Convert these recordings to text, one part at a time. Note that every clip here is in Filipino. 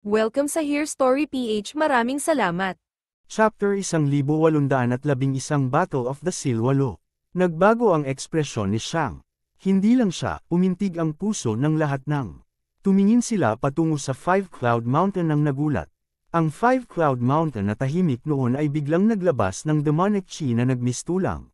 Welcome sa Here Story PH. Maraming salamat. Chapter 1811 Battle of the Seal 8. Nagbago ang ekspresyon ni Shang. Hindi lang siya, umintig ang puso ng lahat ng. Tumingin sila patungo sa Five Cloud Mountain nang nagulat. Ang Five Cloud Mountain na tahimik noon ay biglang naglabas ng demonic chi na nagmistulang.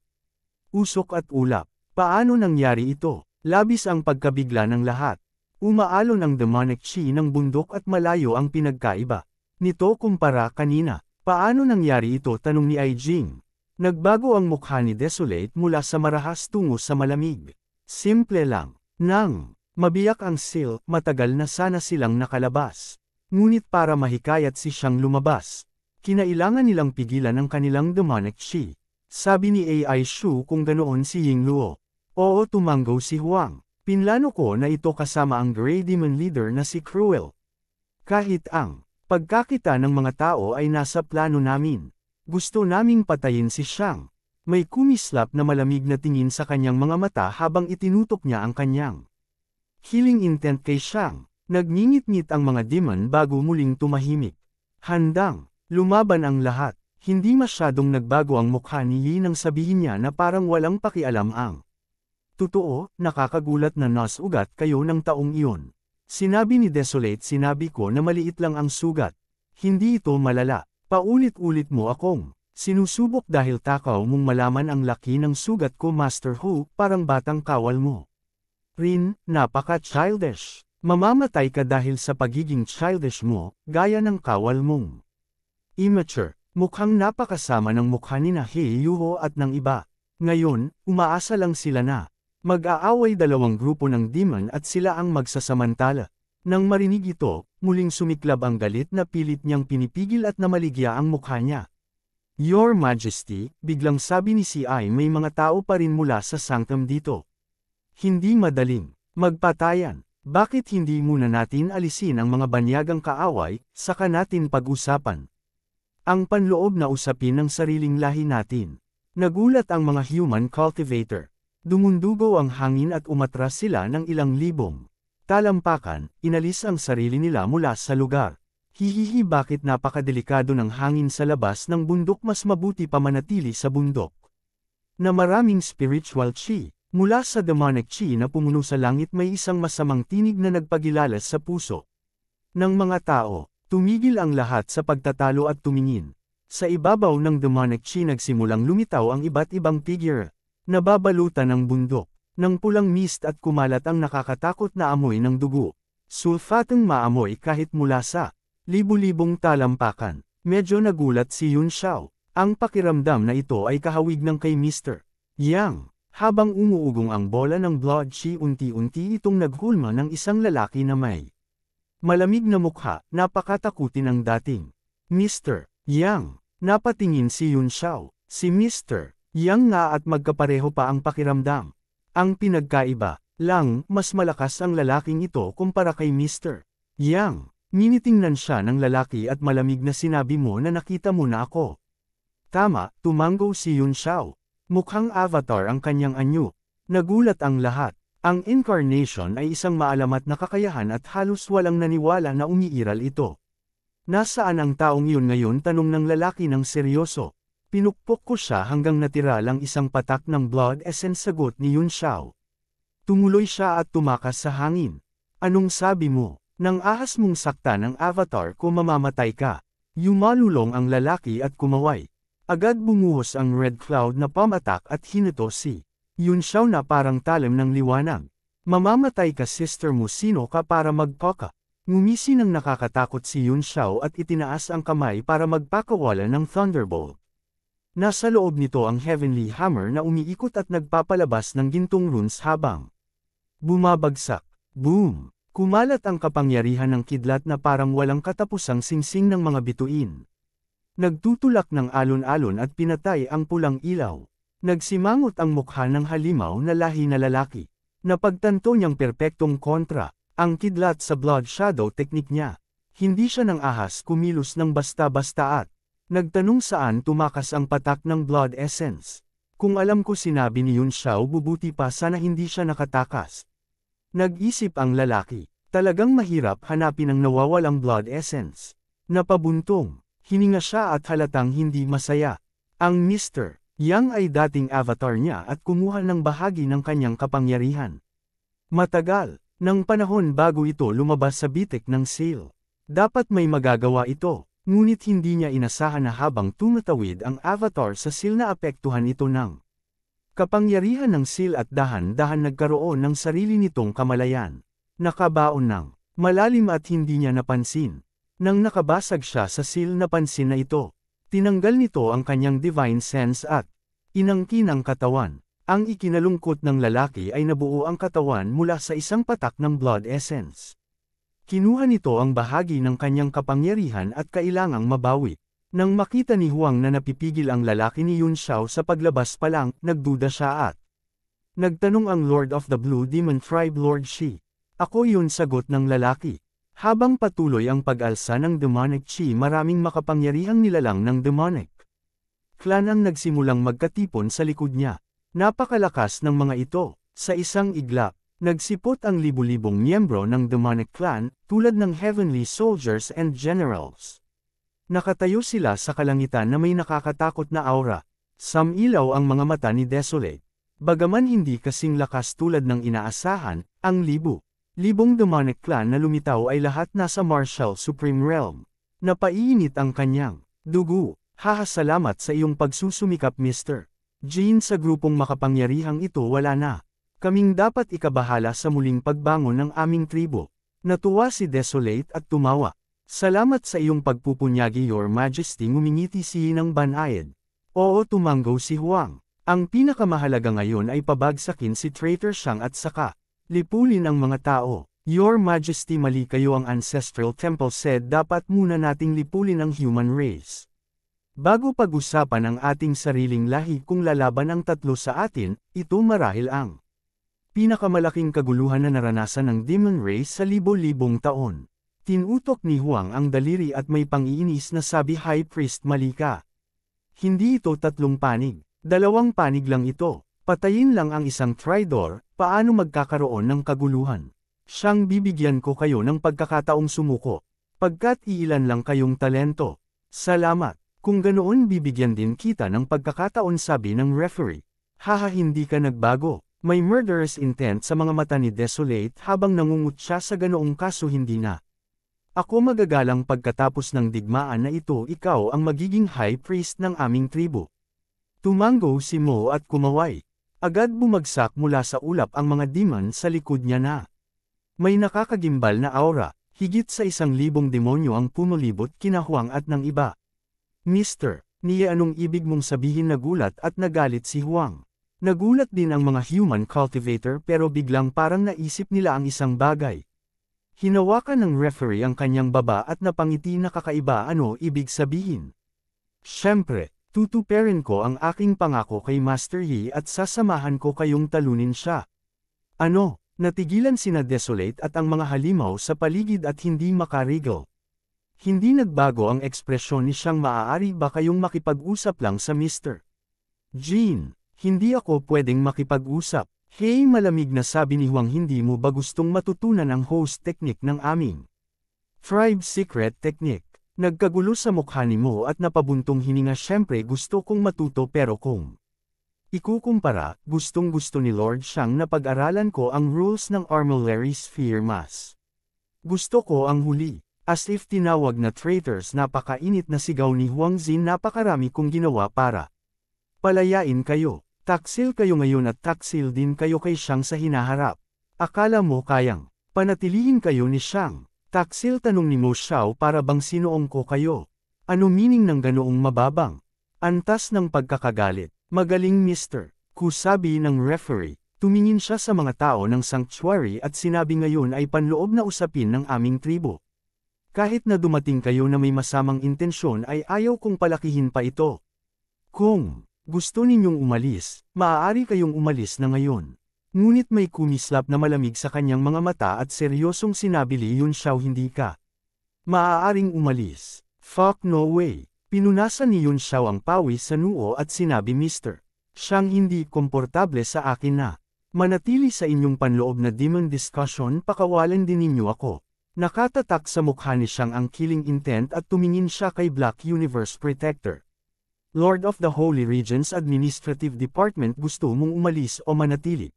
Usok at ulap. Paano nangyari ito? Labis ang pagkabigla ng lahat. Umaalon ang demonic chi ng bundok at malayo ang pinagkaiba nito kumpara kanina. Paano nangyari ito? Tanong ni Ai Jing. Nagbago ang mukha ni Desolate mula sa marahas tungo sa malamig. Simple lang. Nang mabiyak ang seal, matagal na sana silang nakalabas. Ngunit para mahikayat si siyang lumabas, kinailangan nilang pigilan ang kanilang demonic chi. Sabi ni Ai Shu kung ganoon si Ying Luo. Oo, tumanggo si Huang. Pinlano ko na ito kasama ang Grey Demon Leader na si Cruel. Kahit ang pagkakita ng mga tao ay nasa plano namin. Gusto naming patayin si Shang. May kumislap na malamig na tingin sa kanyang mga mata habang itinutok niya ang kanyang killing intent kay Shang. Nagngingit-ngit ang mga demon bago muling tumahimik. Handang lumaban ang lahat. Hindi masyadong nagbago ang mukha ni Yi nang sabihin niya na parang walang pakialam ang. Totoo, nakakagulat na nasugat kayo ng taong iyon. Sinabi ni Desolate, sinabi ko na maliit lang ang sugat. Hindi ito malala. Paulit-ulit mo akong sinusubok dahil takaw mong malaman ang laki ng sugat ko, Master Hu, parang batang kawal mo. Rin, napaka-childish. Mamamatay ka dahil sa pagiging childish mo, gaya ng kawal mong. Immature, mukhang napakasama ng mukha ni He Yuho at ng iba. Ngayon, umaasa lang sila na mag-aaway dalawang grupo ng demon at sila ang magsasamantala. Nang marinig ito, muling sumiklab ang galit na pilit niyang pinipigil at namaligya ang mukha niya. Your Majesty, biglang sabi ni Si-ai, may mga tao pa rin mula sa sanctum dito. Hindi madaling magpatayan. Bakit hindi muna natin alisin ang mga banyagang kaaway, saka natin pag-usapan ang panloob na usapin ng sariling lahi natin. Nagulat ang mga human cultivator. Dumundugo ang hangin at umatras sila ng ilang libong talampakan, inalis ang sarili nila mula sa lugar. Hihihi, bakit napakadelikado ng hangin sa labas ng bundok, mas mabuti pa manatili sa bundok na maraming spiritual chi. Mula sa demonic chi na pumuno sa langit may isang masamang tinig na nagpagilalas sa puso ng mga tao. Tumigil ang lahat sa pagtatalo at tumingin. Sa ibabaw ng demonic chi nagsimulang lumitaw ang iba't ibang figure. Nababalutan ang bundok ng pulang mist at kumalat ang nakakatakot na amoy ng dugo. Sulfateng maamoy kahit mula sa libu-libong talampakan. Medyo nagulat si Yun Xiao. Ang pakiramdam na ito ay kahawig ng kay Mr. Yang. Habang umuugong ang bola ng blood chi, unti-unti itong naghulma ng isang lalaki na may malamig na mukha, napakatakutin ang dating Mr. Yang. Napatingin si Yun Xiao. Si Mr. Yang nga at magkapareho pa ang pakiramdam. Ang pinagkaiba lang, mas malakas ang lalaking ito kumpara kay Mr. Yang. Ninitingnan siya ng lalaki at malamig na sinabi mo na nakita mo na ako. Tama, tumanggo si Yun Xiao. Mukhang avatar ang kanyang anyo. Nagulat ang lahat. Ang incarnation ay isang maalamat na kakayahan at halos walang naniwala na umiiral ito. Nasaan ang taong iyon ngayon? Tanong ng lalaki ng seryoso. Pinukpok ko siya hanggang natira lang isang patak ng blood essence, sagot ni Yun Xiao. Tumuloy siya at tumakas sa hangin. Anong sabi mo? Nang ahas mong saktan ang avatar ko, mamamatay ka. Yumalulong ang lalaki at kumaway. Agad bumuhos ang red cloud na pamatak at hinuto si Yun Xiao na parang talim ng liwanag. Mamamatay ka, sister mo, sino ka para magpaka? Ngumisi ng nakakatakot si Yun Xiao at itinaas ang kamay para magpakawala ng thunderbolt. Nasa loob nito ang heavenly hammer na umiikot at nagpapalabas ng gintong runes habang bumabagsak. Boom! Kumalat ang kapangyarihan ng kidlat na parang walang katapusang singsing ng mga bituin. Nagtutulak ng alon-alon at pinatay ang pulang ilaw. Nagsimangot ang mukha ng halimaw na lahi na lalaki. Napagtanto niyang perpektong kontra ang kidlat sa blood shadow technique niya. Hindi siya ng ahas kumilos ng basta-basta at nagtanong saan tumakas ang patak ng blood essence. Kung alam ko, sinabi ni Yun Xiao, bubuti pa sana hindi siya nakatakas. Nag-isip ang lalaki. Talagang mahirap hanapin ang nawawalang blood essence. Napabuntong, hininga siya at halatang hindi masaya. Ang Mr. Yang ay dating avatar niya at kumuha ng bahagi ng kanyang kapangyarihan. Matagal, ng panahon bago ito lumabas sa bitik ng seal. Dapat may magagawa ito, ngunit hindi niya inasahan na habang tumatawid ang avatar sa seal na apektuhan ito ng kapangyarihan ng seal at dahan-dahan nagkaroon ng sarili nitong kamalayan. Nakabaon ng malalim at hindi niya napansin. Nang nakabasag siya sa seal napansin na ito. Tinanggal nito ang kanyang divine sense at inangkin ang katawan. Ang ikinalungkot ng lalaki ay nabuo ang katawan mula sa isang patak ng blood essence. Kinuha nito ang bahagi ng kanyang kapangyarihan at kailangang mabawi. Nang makita ni Huang na napipigil ang lalaki ni Yun Xiao sa paglabas pa lang, nagduda siya at nagtanong ang Lord of the Blue Demon Tribe Lord Shi. Ako yun, sagot ng lalaki. Habang patuloy ang pag-alsa ng demonic chi, maraming makapangyarihang nilalang ng demonic clan ang nagsimulang magkatipon sa likod niya. Napakalakas ng mga ito. Sa isang iglap, nagsipot ang libu-libong miyembro ng demonic clan, tulad ng heavenly soldiers and generals. Nakatayo sila sa kalangitan na may nakakatakot na aura. Samilaw ang mga mata ni Desolate. Bagaman hindi kasing lakas tulad ng inaasahan, ang libong demonic clan na lumitaw ay lahat nasa martial supreme realm. Napaiinit ang kanyang dugo. Salamat sa iyong pagsusumikap, Mr. Jin. Sa grupong makapangyarihang ito wala na. Kaming dapat ikabahala sa muling pagbangon ng aming tribo. Natuwa si Desolate at tumawa. Salamat sa iyong pagpupunyagi, Your Majesty. Ngumingiti si ng banayad. Oo, tumanggo si Huang. Ang pinakamahalaga ngayon ay pabagsakin si Traitor Shang at saka lipulin ang mga tao. Your Majesty, mali kayo. Ang Ancestral Temple said dapat muna nating lipulin ang human race. Bago pag-usapan ang ating sariling lahi kung lalaban ang tatlo sa atin, ito marahil ang pinakamalaking kaguluhan na naranasan ng demon race sa libo-libong taon. Tinutok ni Huang ang daliri at may pangiinis na sabi, High Priest, mali ka. Hindi ito 3 panig. 2 panig lang ito. Patayin lang ang isang traitor. Paano magkakaroon ng kaguluhan? Siyang bibigyan ko kayo ng pagkakataong sumuko. Pagkat iilan lang kayong talento. Salamat. Kung ganoon bibigyan din kita ng pagkakataon, sabi ng referee. Haha, hindi ka nagbago. May murderous intent sa mga mata ni Desolate habang nangungut siya sa ganoong kaso. Hindi na ako magagalang pagkatapos ng digmaan na ito. Ikaw ang magiging high priest ng aming tribo. Tumango si Mo at kumaway. Agad bumagsak mula sa ulap ang mga demon sa likod niya na may nakakagimbal na aura. Higit sa 1,000 demonyo ang pumulibot kina Huang at ng iba. Mr. Niye, anong ibig mong sabihin? Nagulat at nagalit si Huang. Nagulat din ang mga human cultivator pero biglang parang naisip nila ang isang bagay. Hinawakan ng referee ang kanyang baba at napangiti na kakaiba. Ano ibig sabihin? Siyempre, tutuperin ko ang aking pangako kay Master Yi at sasamahan ko kayong talunin siya. Ano? Natigilan sina Desolate at ang mga halimaw sa paligid at hindi makarigil. Hindi nagbago ang ekspresyon ni Shang. Maaari ba kayong makipag-usap lang sa Mr. Jin? Hindi ako pwedeng makipag-usap. Hey, malamig na sabi ni Huang, hindi mo ba gustong matutunan ang host technique ng aming tribe secret technique? Nagkagulo sa mukha ni Mo at napabuntong hininga. Syempre gusto kong matuto pero kung ikukumpara, gustong-gusto ni Lord Shang na pag-aralan ko ang rules ng Armillary Sphere mas gusto ko ang huli. As if tinawag na traitors, napakainit na sigaw ni Huang Zin. Napakarami kong ginawa para palayain kayo. Taksil kayo ngayon at taksil din kayo kay Shang sa hinaharap. Akala mo kayang panatilihin kayo ni Shang? Taksil, tanong ni Mo Xiao, para bang sinuong ko kayo? Ano meaning ng ganoong mababang antas ng pagkakagalit? Magaling, Mr. Ku, sabi ng referee. Tumingin siya sa mga tao ng sanctuary at sinabi, ngayon ay panloob na usapin ng aming tribo. Kahit na dumating kayo na may masamang intensyon ay ayaw kong palakihin pa ito. Kung gusto ninyong umalis, maaari kayong umalis na ngayon. Ngunit may kumislap na malamig sa kanyang mga mata at seryosong sinabi, Li Yun Xiao, hindi ka maaaring umalis. Fuck no way. Pinunasan ni Yun Xiao ang pawis sa noo at sinabi, Mr. Shang, hindi komportable sa akin na Manatili sa inyong panloob na demon discussion, pakawalan din ninyo ako. Nakatatak sa mukha ni Shang ang killing intent at tumingin siya kay Black Universe Protector. Lord of the Holy Regions Administrative Department, gusto mong umalis o manatili?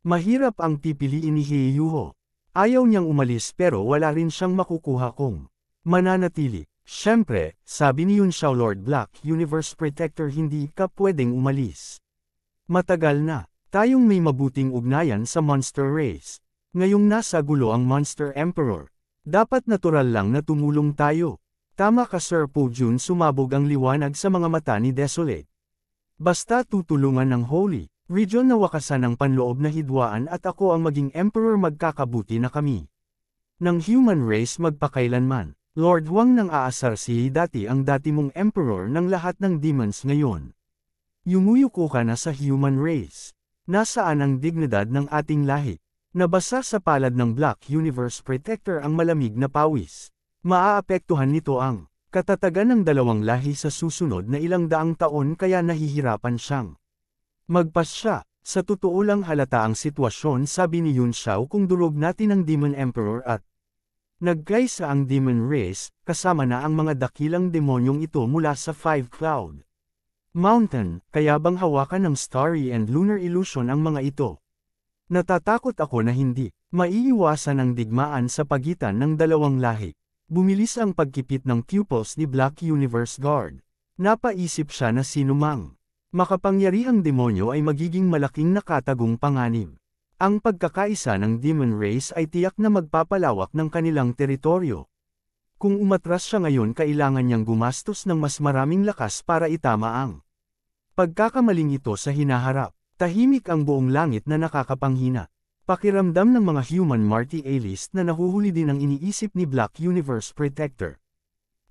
Mahirap ang pipiliin ni Heiyuho. Ayaw niyang umalis pero wala rin siyang makukuha kung mananatili. Siyempre, sabi ni Yun Xiao, Lord Black Universe Protector, hindi ka pwedeng umalis. Matagal na tayong may mabuting ugnayan sa monster race. Ngayong nasa gulo ang Monster Emperor, dapat natural lang na tumulong tayo. Tama ka Sir Po Jun, sumabog ang liwanag sa mga mata ni Desolate. Basta tutulungan ng Holy Region na wakasan ang panloob na hidwaan at ako ang maging Emperor, magkakabuti na kami. Ng human race magpakailanman. Lord Huang, nang aasar si dati ang dati mong Emperor ng lahat ng demons ngayon. Yumuyuko ka na sa human race. Nasaan ang dignidad ng ating lahi? Nabasa sa palad ng Black Universe Protector ang malamig na pawis. Maaapektuhan nito ang katatagan ng dalawang lahi sa susunod na ilang daang taon, kaya nahihirapan siyang magpasya. Sa totoo lang halata ang sitwasyon, sabi ni Yun Xiao, kung durog natin ang Demon Emperor at nagkaisa ang Demon Race, kasama na ang mga dakilang demonyong ito mula sa Five Cloud Mountain, kaya bang hawakan ng Starry and Lunar Illusion ang mga ito? Natatakot ako na hindi maiiwasan ang digmaan sa pagitan ng dalawang lahi. Bumilis ang pagkipit ng pupils ni Black Universe Guard. Napaisip siya na sinumang makapangyarihang demonyo ay magiging malaking nakatagong panganib. Ang pagkakaisa ng Demon Race ay tiyak na magpapalawak ng kanilang teritoryo. Kung umatras siya ngayon, kailangan niyang gumastos ng mas maraming lakas para itama ang pagkakamaling ito sa hinaharap. Tahimik ang buong langit na nakakapanghina. Pakiramdam ng mga human Marty A-list na nahuhuli din ang iniisip ni Black Universe Protector.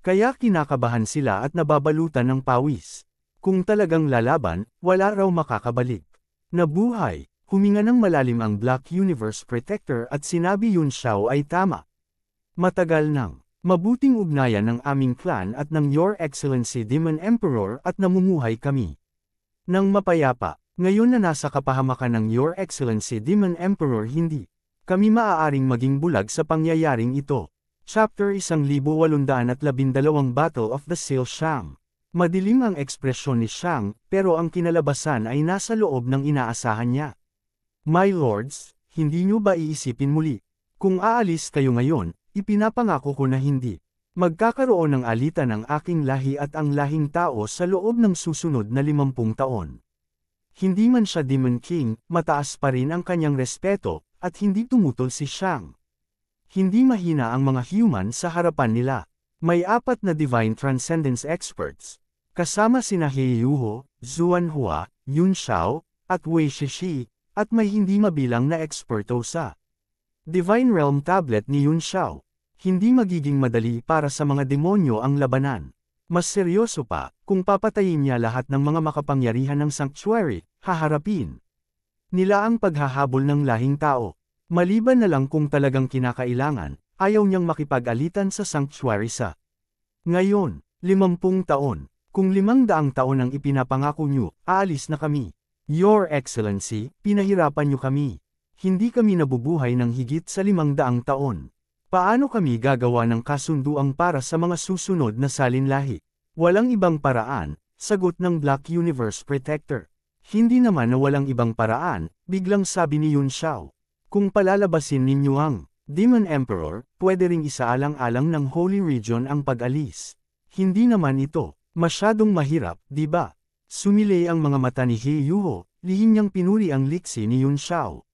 Kaya kinakabahan sila at nababalutan ng pawis. Kung talagang lalaban, wala raw makakabalik. Nabuhay, huminga ng malalim ang Black Universe Protector at sinabi Yun Xiao ay tama. Matagal nang mabuting ugnayan ng aming clan at ng Your Excellency Demon Emperor at namumuhay kami nang mapayapa. Ngayon na nasa kapahamakan ng Your Excellency Demon Emperor, hindi kami maaaring maging bulag sa pangyayaring ito. Chapter 1812 Battle of the Seal. Shang. Madilim ang ekspresyon ni Shang, pero ang kinalabasan ay nasa loob ng inaasahan niya. My lords, hindi nyo ba iisipin muli? Kung aalis kayo ngayon, ipinapangako ko na hindi magkakaroon ng alitan ng aking lahi at ang lahing tao sa loob ng susunod na 50 taon. Hindi man siya Demon King, mataas pa rin ang kanyang respeto, at hindi tumutol si Shang. Hindi mahina ang mga human sa harapan nila. May 4 na Divine Transcendence Experts, kasama sina Heiyuho, Zuanhua, Yun Xiao, at Wei Shishi, at may hindi mabilang na eksperto sa Divine Realm Tablet ni Yun Xiao. Hindi magiging madali para sa mga demonyo ang labanan. Mas seryoso pa, kung papatayin niya lahat ng mga makapangyarihan ng Sanctuary, haharapin nila ang paghahabol ng lahing tao. Maliban na lang kung talagang kinakailangan, ayaw niyang makipag-alitan sa Sanctuary sa ngayon, 50 taon. Kung 500 taon ang ipinapangako niyo, aalis na kami. Your Excellency, pinahirapan niyo kami. Hindi kami nabubuhay ng higit sa 500 taon. Paano kami gagawa ng kasunduang para sa mga susunod na salinlahi? Walang ibang paraan, sagot ng Black Universe Protector. Hindi naman na walang ibang paraan, biglang sabi ni Yun Xiao. Kung palalabasin ninyo ang Demon Emperor, pwede ring isaalang-alang ng Holy Region ang pag-alis. Hindi naman ito masyadong mahirap, di ba? Sumilay ang mga mata ni Heiyuho, lihim niyang pinuri ang liksi ni Yun Xiao.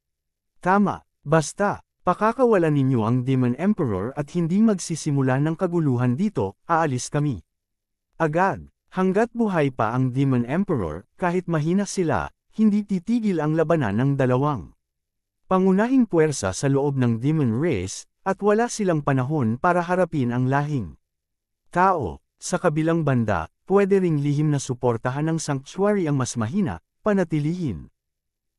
Tama, basta pakakawalan ninyo ang Demon Emperor at hindi magsisimula ng kaguluhan dito, aalis kami agad. Hanggat buhay pa ang Demon Emperor, kahit mahina sila, hindi titigil ang labanan ng dalawang pangunahing puwersa sa loob ng Demon Race, at wala silang panahon para harapin ang lahing tao. Sa kabilang banda, pwede ring lihim na suportahan ng Sanctuary ang mas mahina, panatilihin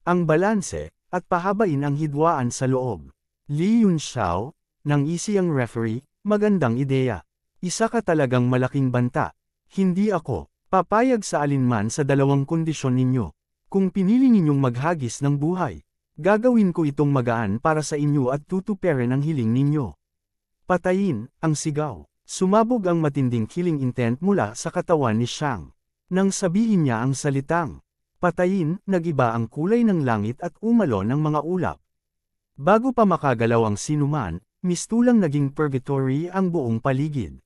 ang balanse, at pahabain ang hidwaan sa loob. Li Yun Xiao, nang isi ang referee, magandang ideya. Isa ka talagang malaking banta. Hindi ako papayag sa alinman sa dalawang kondisyon ninyo. Kung pinili ninyong maghagis ng buhay, Gagawin ko itong magaan para sa inyo at tutuparin ang hiling ninyo. Patayin, ang sigaw. Sumabog ang matinding killing intent mula sa katawan ni Shang. Nang sabihin niya ang salitang, patayin, nag-iba ang kulay ng langit at umalo ng mga ulap. Bago pa makagalaw ang sinuman, mistulang naging purgatory ang buong paligid.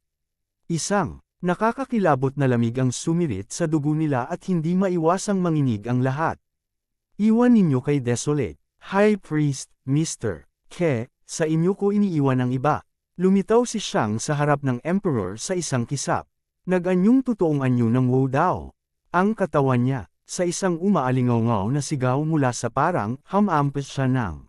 Isang, nakakakilabot na lamig ang sumirit sa dugo nila at hindi maiwasang manginig ang lahat. Iwan ninyo kay Desolate, High Priest, Mr. Ke, sa inyo ko iniiwan ang iba. Lumitaw si Shang sa harap ng Emperor sa isang kisap. Nag-anyong totoong anyo ng Wu Dao. Ang katawan niya, sa isang umaalingaw-ngaw na sigaw mula sa parang, hamampes siya ng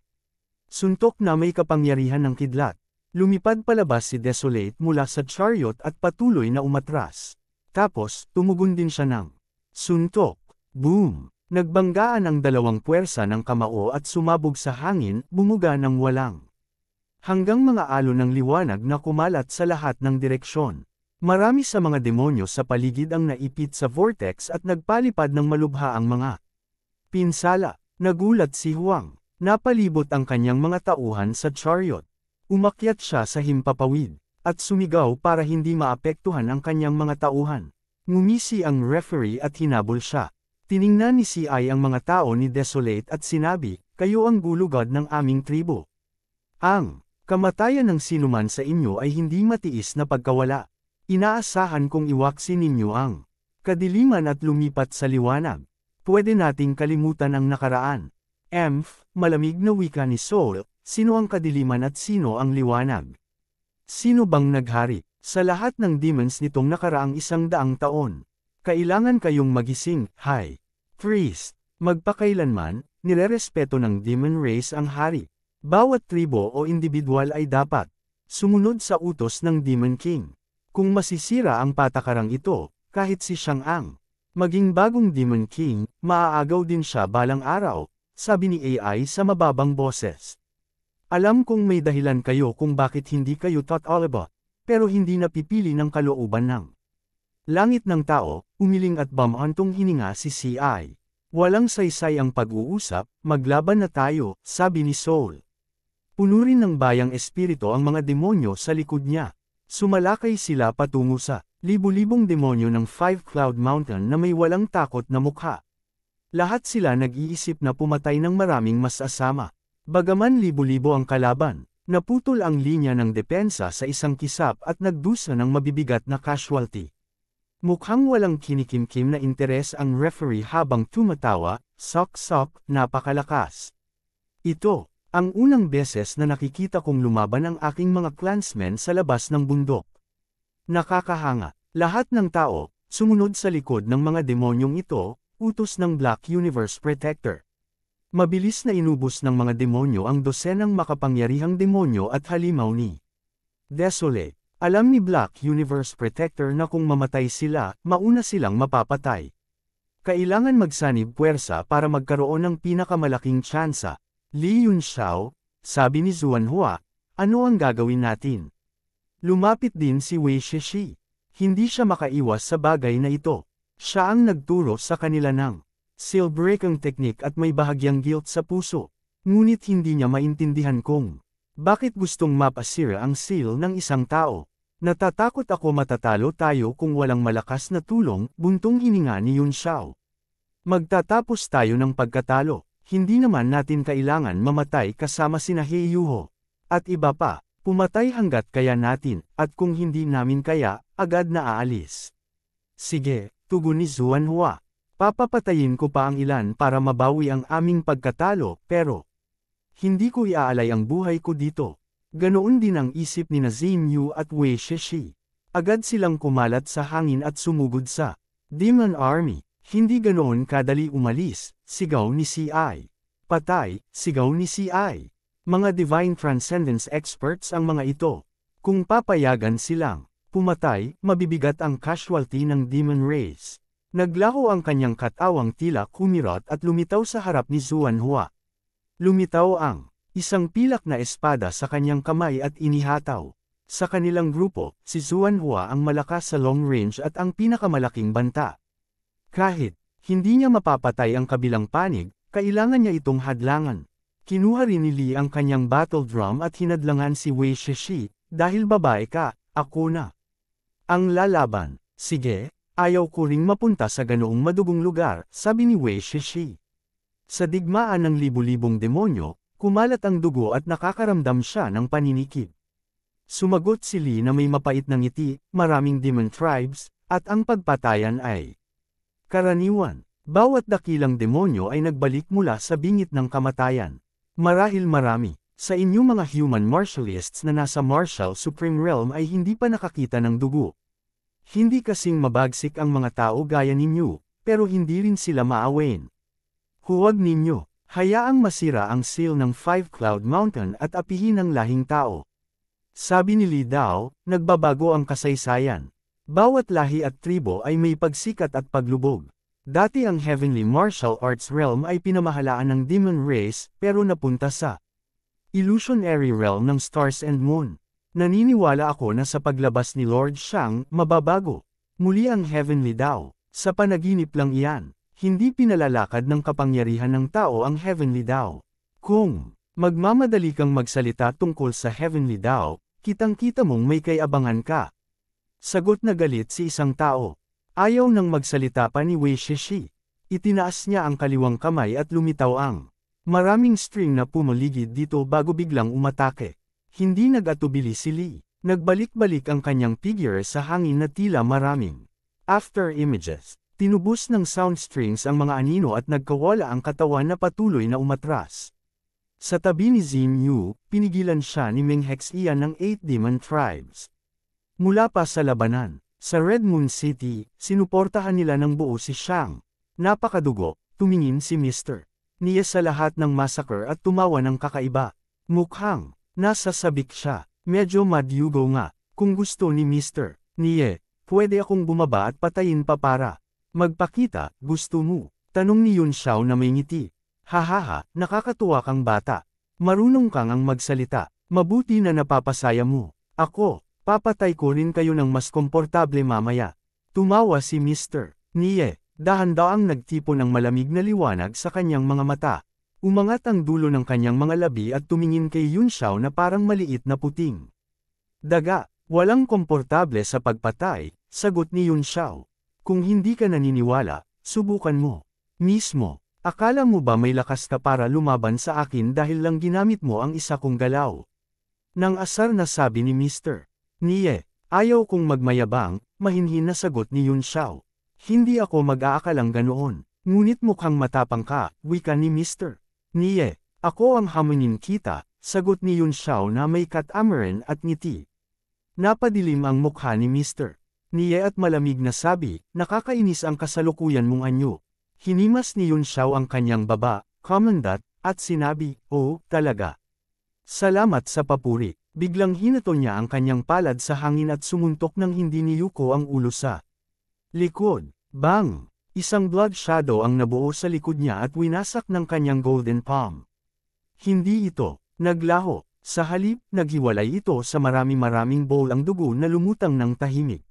suntok na may kapangyarihan ng kidlat. Lumipad palabas si Desolate mula sa chariot at patuloy na umatras. Tapos, tumugon din siya ng suntok. Boom! Nagbanggaan ang dalawang puwersa ng kamao at sumabog sa hangin, bumuga ng walang hanggang mga alon ng liwanag na kumalat sa lahat ng direksyon. Marami sa mga demonyo sa paligid ang naipit sa vortex at nagpalipad ng malubha ang mga pinsala. Nagulat si Huang. Napalibot ang kanyang mga tauhan sa chariot. Umakyat siya sa himpapawid, at sumigaw para hindi maapektuhan ang kanyang mga tauhan. Ngumisi ang referee at hinabol siya. Tiningnan ni CI ang mga tao ni Desolate at sinabi, kayo ang gulugod ng aming tribo. Ang kamatayan ng sinuman sa inyo ay hindi matiis na pagkawala. Inaasahan kong iwaksin ninyo ang kadiliman at lumipat sa liwanag. Pwede nating kalimutan ang nakaraan. Malamig na wika ni Soul, sino ang kadiliman at sino ang liwanag? Sino bang naghari sa lahat ng demons nitong nakaraang 100 taon? Kailangan kayong magising, High Priest. Magpakailanman, nirerespeto ng demon race ang hari. Bawat tribo o individual ay dapat sumunod sa utos ng Demon King. Kung masisira ang patakarang ito, kahit si Shang ang maging bagong Demon King, maaagaw din siya balang araw, sabi ni AI sa mababang boses. Alam kong may dahilan kayo kung bakit hindi kayo taught all about, pero hindi napipili ng kalooban ng langit ng tao, umiling at bamhantong hininga si CI. Walang saysay ang pag-uusap, maglaban na tayo, sabi ni Soul. Punurin ng bayang espiritu ang mga demonyo sa likod niya. Sumalakay sila patungo sa libu-libong demonyo ng Five Cloud Mountain na may walang takot na mukha. Lahat sila nag-iisip na pumatay ng maraming mas asama. Bagaman libu-libo ang kalaban, naputol ang linya ng depensa sa isang kisap at nagdusa ng mabibigat na casualty. Mukhang walang kinikimkim na interes ang referee habang tumatawa, sok-sok, napakalakas. Ito, ang unang beses na nakikita kong lumaban ang aking mga clansmen sa labas ng bundok. Nakakahanga. Lahat ng tao, sumunod sa likod ng mga demonyong ito, utos ng Black Universe Protector. Mabilis na inubos ng mga demonyo ang dosenang makapangyarihang demonyo at halimaw ni Desolate. Alam ni Black Universe Protector na kung mamatay sila, mauna silang mapapatay. Kailangan magsanib puwersa para magkaroon ng pinakamalaking tsansa. Li Yunxiao, sabi ni Zuanhua, ano ang gagawin natin? Lumapit din si Wei Shishi. Hindi siya makaiwas sa bagay na ito. Siya ang nagturo sa kanila ng seal breaking technique at may bahagyang guilt sa puso. Ngunit hindi niya maintindihan kung bakit gustong mapasira ang seal ng isang tao. Natatakot ako matatalo tayo kung walang malakas na tulong, buntong hininga ni Yunxiao. Magtatapos tayo ng pagkatalo. Hindi naman natin kailangan mamatay kasama sina Heiyuho. At iba pa, pumatay hanggat kaya natin, at kung hindi namin kaya, agad na aalis. Sige, tugon ni Zuanhua. Papapatayin ko pa ang ilan para mabawi ang aming pagkatalo, pero hindi ko iaalay ang buhay ko dito. Ganoon din ang isip ni Nazim Yu at Wei Shishi. Agad silang kumalat sa hangin at sumugod sa Demon Army. Hindi ganoon kadali umalis, sigaw ni CI. Patay, sigaw ni CI. Mga Divine Transcendence experts ang mga ito. Kung papayagan silang pumatay, mabibigat ang casualty ng Demon Race. Naglaho ang kanyang katawang tila kumirot at lumitaw sa harap ni Zuanhua. Lumitaw ang isang pilak na espada sa kanyang kamay at inihataw. Sa kanilang grupo, si Zuanhua ang malakas sa long range at ang pinakamalaking banta. Kahit hindi niya mapapatay ang kabilang panig, kailangan niya itong hadlangan. Kinuha rin ni Lee ang kanyang battle drum at hinadlangan si Wei Shishi, dahil babae ka, ako na. Ang lalaban, sige, ayaw ko ring mapunta sa ganoong madugong lugar, sabi ni Wei Shishi. Sa digmaan ng libu-libong demonyo, kumalat ang dugo at nakakaramdam siya ng paninikip. Sumagot si Lee na may mapait na ngiti, maraming demon tribes, at ang pagpatayan ay karaniwan. Bawat dakilang demonyo ay nagbalik mula sa bingit ng kamatayan. Marahil marami, sa inyong mga human martialists na nasa martial supreme realm ay hindi pa nakakita ng dugo. Hindi kasing mabagsik ang mga tao gaya ninyo, pero hindi rin sila maawain. Huwag ninyo, hayaang masira ang seal ng Five Cloud Mountain at apihin ang lahing tao. Sabi ni Li Dao, nagbabago ang kasaysayan. Bawat lahi at tribo ay may pagsikat at paglubog. Dati ang Heavenly Martial Arts Realm ay pinamahalaan ng Demon Race, pero napunta sa Illusionary Realm ng Stars and Moon. Naniniwala ako na sa paglabas ni Lord Shang, mababago. Muli ang Heavenly Dao. Sa panaginip lang iyan, hindi pinalalakad ng kapangyarihan ng tao ang Heavenly Dao. Kung magmamadali kang magsalita tungkol sa Heavenly Dao, kitang-kita mong may kayabangan ka. Sagot na galit si isang tao. Ayaw nang magsalita pa ni Wei Shishi. Itinaas niya ang kaliwang kamay at lumitaw ang maraming string na pumaligid dito bago biglang umatake. Hindi nag-atubili si Lee. Nagbalik-balik ang kanyang figure sa hangin na tila maraming after images. Tinubos ng sound strings ang mga anino at nagkawala ang katawan na patuloy na umatras. Sa tabi ni Xin Yu, pinigilan siya ni Meng Hexian ng 8 Demon Tribes. Mula pa sa labanan, sa Red Moon City, sinuportahan nila ng buo si Shang. Napakadugo, tumingin si Mr. Niya sa lahat ng massacre at tumawa ng kakaiba. Mukhang nasa sabik siya, medyo madyugo nga. Kung gusto ni Mr. Niye, pwede akong bumaba at patayin pa para magpakita, gusto mo? Tanong ni Yun Xiao na may ngiti. Hahaha, nakakatuwa kang bata. Marunong kang ang magsalita. Mabuti na napapasaya mo. Ako, papatay ko rin kayo ng mas komportable mamaya. Tumawa si Mr. Niye. Dahan-daang nagtipo ng malamig na liwanag sa kanyang mga mata. Umangat ang dulo ng kanyang mga labi at tumingin kay Yun Xiao na parang maliit na puting daga. Walang komportable sa pagpatay, sagot ni Yun Xiao. Kung hindi ka naniniwala, subukan mo. Mismo, akala mo ba may lakas ka para lumaban sa akin dahil lang ginamit mo ang isa kong galaw? Nang asar na sabi ni Mr. Niye, ayaw kong magmayabang, mahinhin na sagot ni Yun Xiao. Hindi ako mag-aakalang ganoon, ngunit mukhang matapang ka, wika ni Mr. Niye. Ako ang hamunin kita, sagot ni Yun Xiao na may catamaran at ngiti. Napadilim ang mukha ni Mr. Niye at malamig na sabi, nakakainis ang kasalukuyan mong anyo. Hinimas ni Yun Xiao ang kanyang baba, Commandant, at sinabi, oh, talaga. Salamat sa papuri. Biglang hinato niya ang kanyang palad sa hangin at sumuntok nang hindi niyuko ang ulo sa likod. Bang! Isang blood shadow ang nabuo sa likod niya at winasak ng kanyang golden palm. Hindi ito naglaho. Sa halip, naghiwalay ito sa marami-maraming bowl ang dugo na lumutang ng tahimik.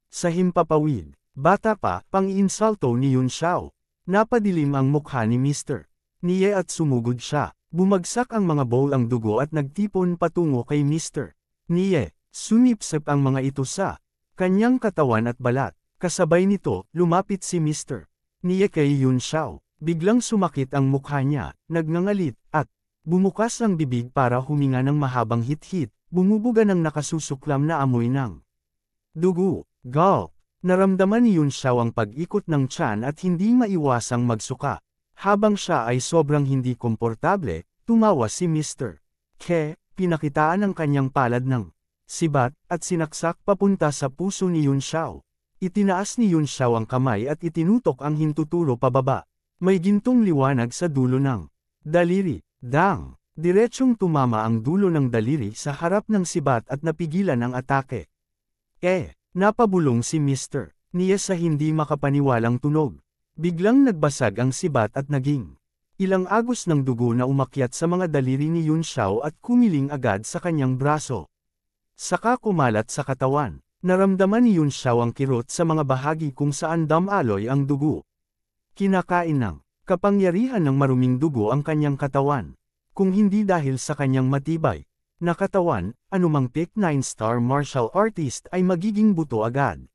Sa himpapawid, bata pa, pang-iinsalto ni Yun Xiao. Napadilim ang mukha ni Mr. Niye at sumugod siya. Bumagsak ang mga bowl ang dugo at nagtipon patungo kay Mr. Niye. Sumipsip ang mga ito sa kanyang katawan at balat. Kasabay nito, lumapit si Mr. Niye kay Yun Xiao. Biglang sumakit ang mukha niya, nagngangalit, at bumukas ang bibig para huminga ng mahabang hit-hit, bumubuga ng nakasusuklam na amoy ng dugo. Gulp! Naramdaman ni Yun Xiao ang pag-ikot ng tiyan at hindi maiwasang magsuka. Habang siya ay sobrang hindi komportable, tumawa si Mr. Ke, pinakitaan ang kanyang palad ng sibat, at sinaksak papunta sa puso ni Yun Xiao. Itinaas ni Yun Xiao ang kamay at itinutok ang hintuturo pababa. May gintong liwanag sa dulo ng daliri. Dang! Diretsyong tumama ang dulo ng daliri sa harap ng sibat at napigilan ang atake. Napabulong si Mr. Niye sa hindi makapaniwalang tunog. Biglang nagbasag ang sibat at naging ilang agos ng dugo na umakyat sa mga daliri ni Yun Xiao at kumiling agad sa kanyang braso. Saka kumalat sa katawan. Naramdaman ni Yun Xiao ang kirot sa mga bahagi kung saan damaloy ang dugo. Kinakain ng kapangyarihan ng maruming dugo ang kanyang katawan. Kung hindi dahil sa kanyang matibay na katawan, anumang pick 9-star martial artist ay magiging buto agad.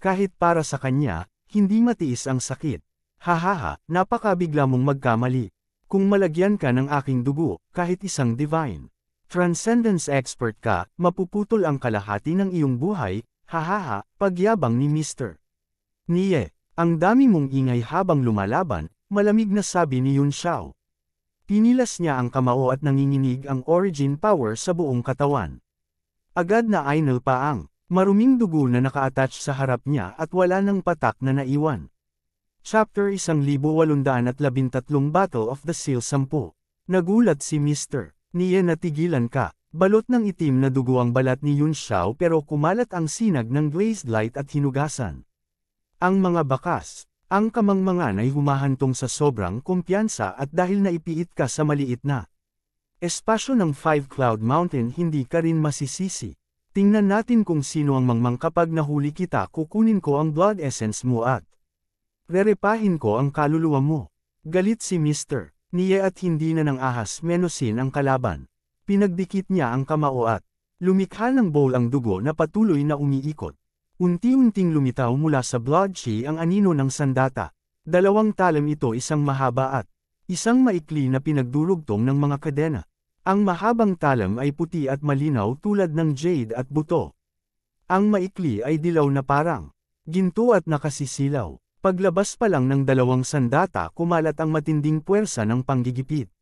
Kahit para sa kanya, hindi matiis ang sakit. Hahaha, napakabigla mong magkamali. Kung malagyan ka ng aking dugo, kahit isang divine Transcendence expert ka, mapuputol ang kalahati ng iyong buhay, hahaha, pagyabang ni Mr. Nie. Ang dami mong ingay habang lumalaban, malamig na sabi ni Yun Xiao. Pinilas niya ang kamao at nanginginig ang origin power sa buong katawan. Agad na ainal pa ang maruming dugo na naka-attach sa harap niya at wala ng patak na naiwan. Chapter 1813 Battle of the Seal 10. Nagulat si Mr. Nie na tigilan ka. Balot ng itim na dugo ang balat ni Yun Xiao pero kumalat ang sinag ng glazed light at hinugasan. Ang mga bakas. Ang kamangmangan ay humahantong sa sobrang kumpiyansa at dahil naipiit ka sa maliit na espasyo ng Five Cloud Mountain hindi ka rin masisisi. Tingnan natin kung sino ang mangmang kapag nahuli kita kukunin ko ang blood essence mo at rerepahin ko ang kaluluwa mo. Galit si Mr. Nie at hindi na ng ahas menusin ang kalaban. Pinagdikit niya ang kamao at lumikha ng bowl ang dugo na patuloy na umiikot. Unti-unting lumitaw mula sa blood chi ang anino ng sandata. Dalawang talam ito, isang mahaba at isang maikli na pinagdurugtong ng mga kadena. Ang mahabang talam ay puti at malinaw tulad ng jade at buto. Ang maikli ay dilaw na parang ginto at nakasisilaw. Paglabas pa lang ng dalawang sandata kumalat ang matinding puwersa ng panggigipit.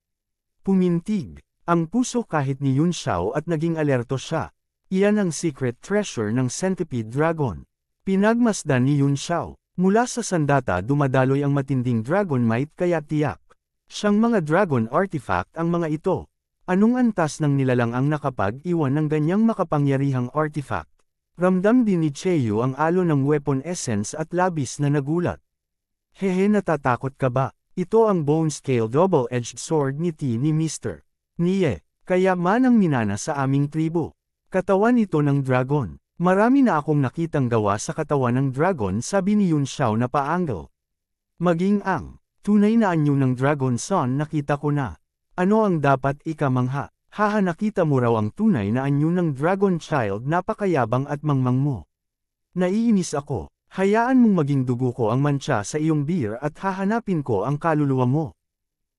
Pumintig ang puso kahit ni Yun Xiao at naging alerto siya. Iyan ang secret treasure ng Centipede Dragon. Pinagmasdan ni Yun Xiao. Mula sa sandata dumadaloy ang matinding dragon might kaya tiyak siyang mga dragon artifact ang mga ito. Anong antas ng nilalang ang nakapag-iwan ng ganyang makapangyarihang artifact? Ramdam din ni Cheo ang alon ng weapon essence at labis na nagulat. Hehe, natatakot ka ba? Ito ang bone scale double-edged sword ni Mr. Nie. Kaya man ang minana sa aming tribo. Katawan ito ng dragon. Marami na akong nakitang gawa sa katawan ng dragon, sabi ni Yun Xiao na paangle. Maging ang tunay na anyo ng Dragon Son nakita ko na. Ano ang dapat ikamangha? Haha, nakita mo raw ang tunay na anyo ng Dragon Child, napakayabang at mangmang mo. Naiinis ako. Hayaan mong maging dugo ko ang mantsa sa iyong beer at hahanapin ko ang kaluluwa mo.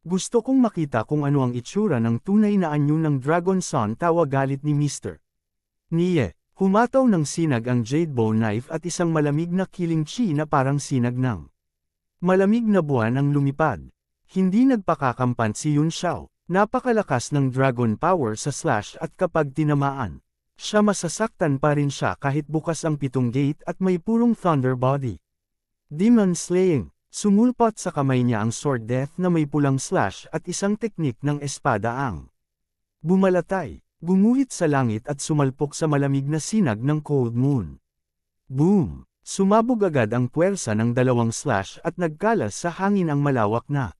Gusto kong makita kung ano ang itsura ng tunay na anyo ng Dragon Son, tawa galit ni Mr. Nie. Humataw ng sinag ang jade bone knife at isang malamig na killing chi na parang sinag ng malamig na buwan ang lumipad. Hindi nagpakakampan si Yun Xiao. Napakalakas ng dragon power sa slash at kapag tinamaan, siya masasaktan pa rin siya kahit bukas ang 7 gate at may purong thunder body. Demon Slaying. Sumulpot sa kamay niya ang sword death na may pulang slash at isang teknik ng espada ang bumalatay. Gumuhit sa langit at sumalpok sa malamig na sinag ng cold moon. Boom! Sumabog agad ang puwersa ng dalawang slash at nagkalas sa hangin ang malawak na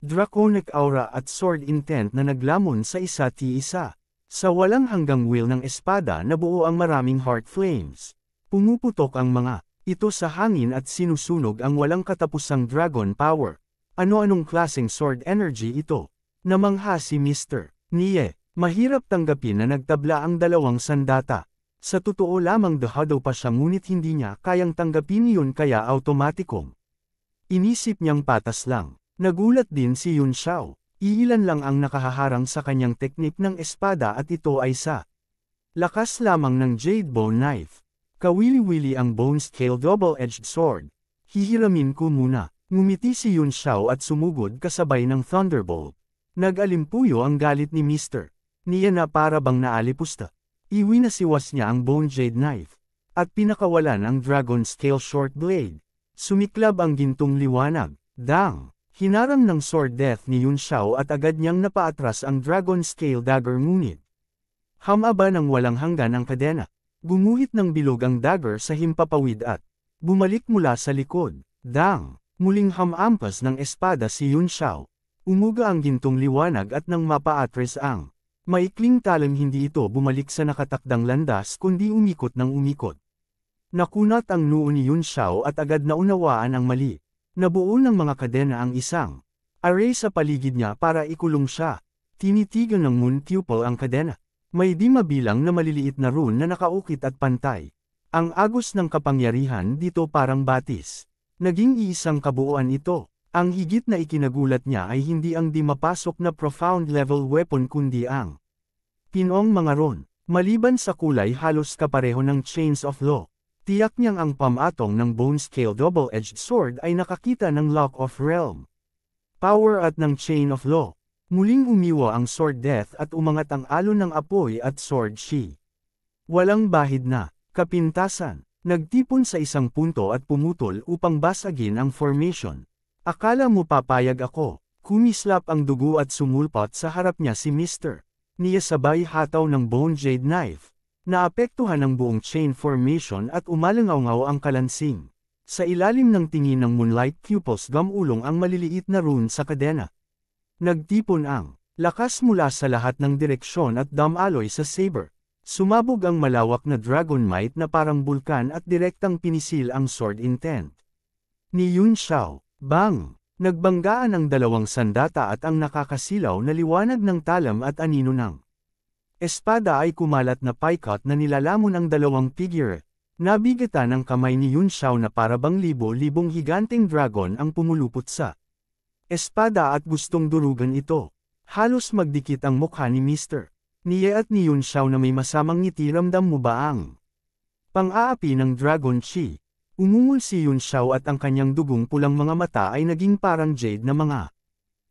draconic aura at sword intent na naglamon sa isa't isa. Sa walang hanggang wheel ng espada na buo ang maraming heart flames. Pumuputok ang mga ito sa hangin at sinusunog ang walang katapusang dragon power. Ano-anong klaseng sword energy ito? Namangha si Mr. Nie. Mahirap tanggapin na nagtabla ang dalawang sandata. Sa totoo lamang dahadaw pa siya ngunit hindi niya kayang tanggapin yun kaya automatikong inisip niyang patas lang. Nagulat din si Yun Xiao. Iilan lang ang nakahaharang sa kanyang teknik ng espada at ito ay sa lakas lamang ng jade bone knife. Kawili-wili ang bone scale double-edged sword. Hihiramin ko muna. Ngumiti si Yun Xiao at sumugod kasabay ng thunderbolt. Nag-alimpuyo ang galit ni Mr. Nie na para bang naalipusta. Iwinasiwas niya ang bone jade knife at pinakawalan ang dragon scale short blade. Sumiklab ang gintong liwanag. Dang! Hinarang ng sword death ni Yun Xiao at agad niyang napaatras ang dragon scale dagger ngunit hamaba ng walang hanggan ang kadena. Gumuhit ng bilog ang dagger sa himpapawid at bumalik mula sa likod. Dang! Muling hamampas ng espada si Yun Xiao. Umuga ang gintong liwanag at nang mapaatres ang maikling talam, hindi ito bumalik sa nakatakdang landas kundi umikot ng umikot. Nakunat ang noo ni Yun Xiao at agad naunawaan ang mali. Nabuo ng mga kadena ang isang array sa paligid niya para ikulong siya. Tinitigan ng moon pupil ang kadena. May di mabilang na maliliit na rune na nakaukit at pantay. Ang agos ng kapangyarihan dito parang batis. Naging iisang kabuuan ito. Ang higit na ikinagulat niya ay hindi ang di mapasok na profound level weapon kundi ang pinong mga rune. Maliban sa kulay halos kapareho ng Chains of Law. Tiyak niyang ang pamatong ng Bone Scale Double-Edged Sword ay nakakita ng Lock of Realm Power at ng Chain of Law. Muling umiwa ang Sword Death at umangat ang alon ng apoy at Sword Shi. Walang bahid na kapintasan. Nagtipon sa isang punto at pumutol upang basagin ang formation. Akala mo papayag ako? Kumislap ang dugo at sumulpot sa harap niya si Mr. Niya sabay hataw ng Bone Jade Knife. Naapektuhan ang buong chain formation at umalangaw ang kalansing. Sa ilalim ng tingin ng Moonlight Pupils gamulong ang maliliit na rune sa kadena. Nagtipon ang lakas mula sa lahat ng direksyon at damaloy sa saber. Sumabog ang malawak na Dragon Might na parang bulkan at direktang pinisil ang Sword Intent ni Yun Xiao. Bang! Nagbanggaan ang dalawang sandata at ang nakakasilaw na liwanag ng talam at anino ng espada ay kumalat na paikot na nilalamon ang dalawang figure. Nabigatan ang kamay ni Yun Xiao na parabang libo-libong higanteng dragon ang pumulupot sa espada at gustong durugan ito. Halos magdikit ang mukha ni Mr. Niye at ni Yun Xiao na may masamang ngiti. Ramdam mo ba ang pang-aapi ng Dragon Chi? Umungol si Yun Xiao at ang kanyang dugong pulang mga mata ay naging parang jade na mga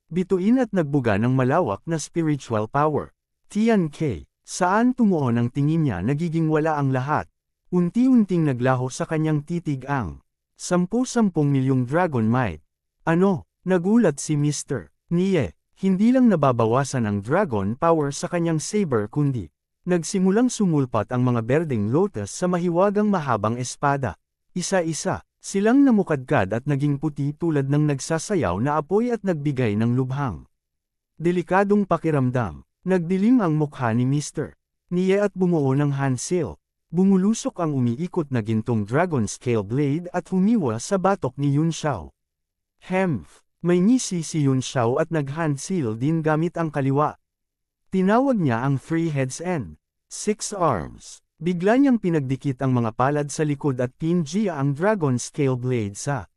bituin at nagbuga ng malawak na spiritual power. Tian K. Saan tumuon ang tingin niya nagiging wala ang lahat. Unti-unting naglaho sa kanyang titig ang 10 milyong Dragon Might. Ano? Nagulat si Mr. Niye. Hindi lang nababawasan ang dragon power sa kanyang saber kundi nagsimulang sumulpat ang mga berdeng lotus sa mahiwagang mahabang espada. Isa-isa, silang namukadkad at naging puti tulad ng nagsasayaw na apoy at nagbigay ng lubhang delikadong pakiramdam. Nagdilim ang mukha ni Mr. Niye at bumuo ng handsail. Bumulusok ang umiikot na gintong dragon scale blade at humiwa sa batok ni Yun Xiao. Hemph! May ngisi si Yun Xiao at nag-handsail din gamit ang kaliwa. Tinawag niya ang 3 heads and 6 arms. Bigla niyang pinagdikit ang mga palad sa likod at pinjiya ang dragon scale blade sa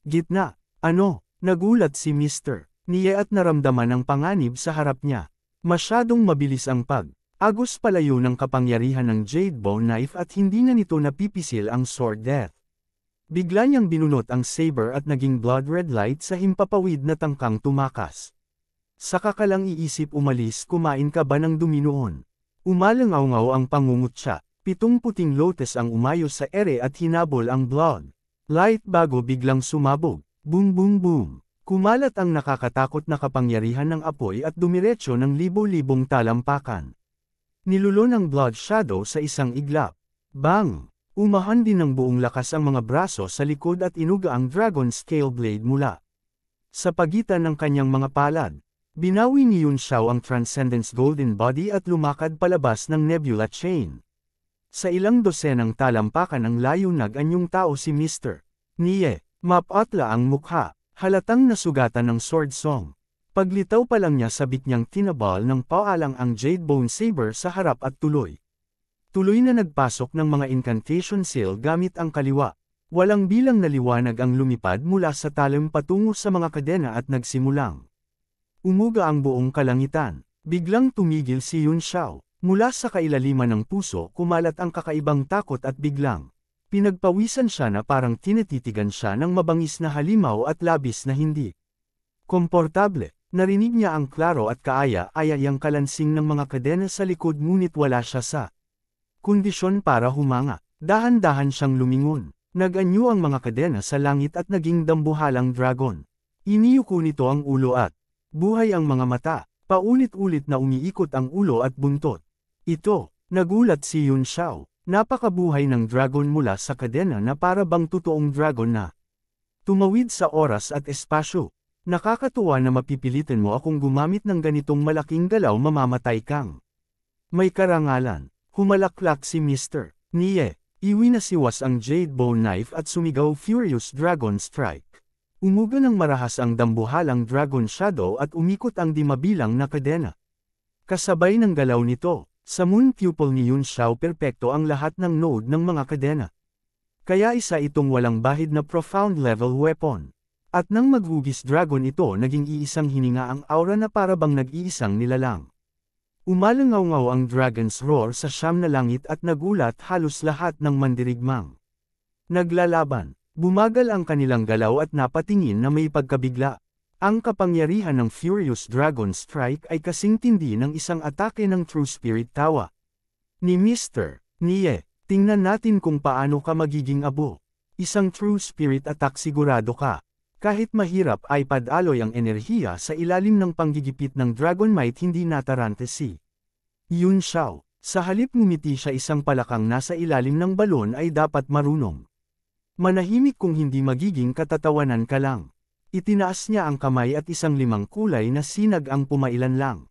gitna. Ano? Nagulat si Mr. Niye at naramdaman ang panganib sa harap niya. Masyadong mabilis ang agos palayo ng kapangyarihan ng Jade Bone Knife at hindi na nito napipisil ang Sword Death. Bigla niyang binunot ang saber at naging blood red light sa himpapawid na tangkang tumakas. Saka ka lang iisip umalis, kumain ka ba ng dumi noon? Umalangaw ang pangungutya. 7 puting lotus ang umayo sa ere at hinabol ang blood light bago biglang sumabog. Boom boom boom. Kumalat ang nakakatakot na kapangyarihan ng apoy at dumiretso ng libo-libong talampakan. Nilulo ng blood shadow sa isang iglap. Bang! Umahan din ng buong lakas ang mga braso sa likod at inuga ang dragon scale blade mula sa pagitan ng kanyang mga palad. Binawi ni Yun Xiao ang Transcendence Golden Body at lumakad palabas ng Nebula Chain. Sa ilang dosenang talampakan ang layo nag-anyong tao si Mr. Niye. Mapatla ang mukha, halatang nasugatan ng sword song. Paglitaw pa lang niya sabik niyang tinabal ng paalang ang Jade Bone Saber sa harap at tuloy na nagpasok ng mga incantation seal gamit ang kaliwa. Walang bilang na liwanag ang lumipad mula sa talim patungo sa mga kadena at nagsimulang umuga ang buong kalangitan. Biglang tumigil si Yun Xiao. Mula sa kailaliman ng puso kumalat ang kakaibang takot at biglang pinagpawisan siya na parang tinititigan siya ng mabangis na halimaw at labis na hindi komportable. Narinig niya ang klaro at kaaya-ayang kalansing ng mga kadena sa likod ngunit wala siya sa kondisyon para humanga. Dahan-dahan siyang lumingon. Nag-anyo ang mga kadena sa langit at naging dambuhalang dragon. Iniyuko nito ang ulo at buhay ang mga mata. Paulit-ulit na umiikot ang ulo at buntot. Ito, nagulat si Yun Xiao. Napakabuhay ng dragon mula sa kadena na para bang totoong dragon na tumawid sa oras at espasyo. Nakakatuwa na mapipilitin mo akong gumamit ng ganitong malaking galaw, mamamatay kang may karangalan. Humalaklak si Mr. Niye. Iwinasiwas ang Jade Bone Knife at sumigaw Furious Dragon Strike. Umuga ng marahas ang dambuhalang Dragon Shadow at umikot ang di mabilang na kadena. Kasabay ng galaw nito, sa moon pupil ni Yun Xiao perpekto ang lahat ng node ng mga kadena. Kaya isa itong walang bahid na profound level weapon. At nang maghugis dragon ito naging iisang hininga ang aura na parabang nag-iisang nilalang. Umalangaw-ngaw ang dragon's roar sa siyam na langit at nagulat halos lahat ng mandirigmang. Naglalaban, bumagal ang kanilang galaw at napatingin na may pagkabigla. Ang kapangyarihan ng Furious Dragon Strike ay kasing tindi ng isang atake ng True Spirit Tawa. Ni Mr. Nie, tingnan natin kung paano ka magiging abo. Isang True Spirit attack sigurado ka. Kahit mahirap ay padaloy ang enerhiya sa ilalim ng panggigipit ng Dragon Might hindi natarante si Yun Xiao. Sa halip ngumiti siya isang palakang nasa ilalim ng balon ay dapat marunong manahimik kung hindi magiging katatawanan ka lang. Itinaas niya ang kamay at isang limang kulay na sinag ang pumailan lang.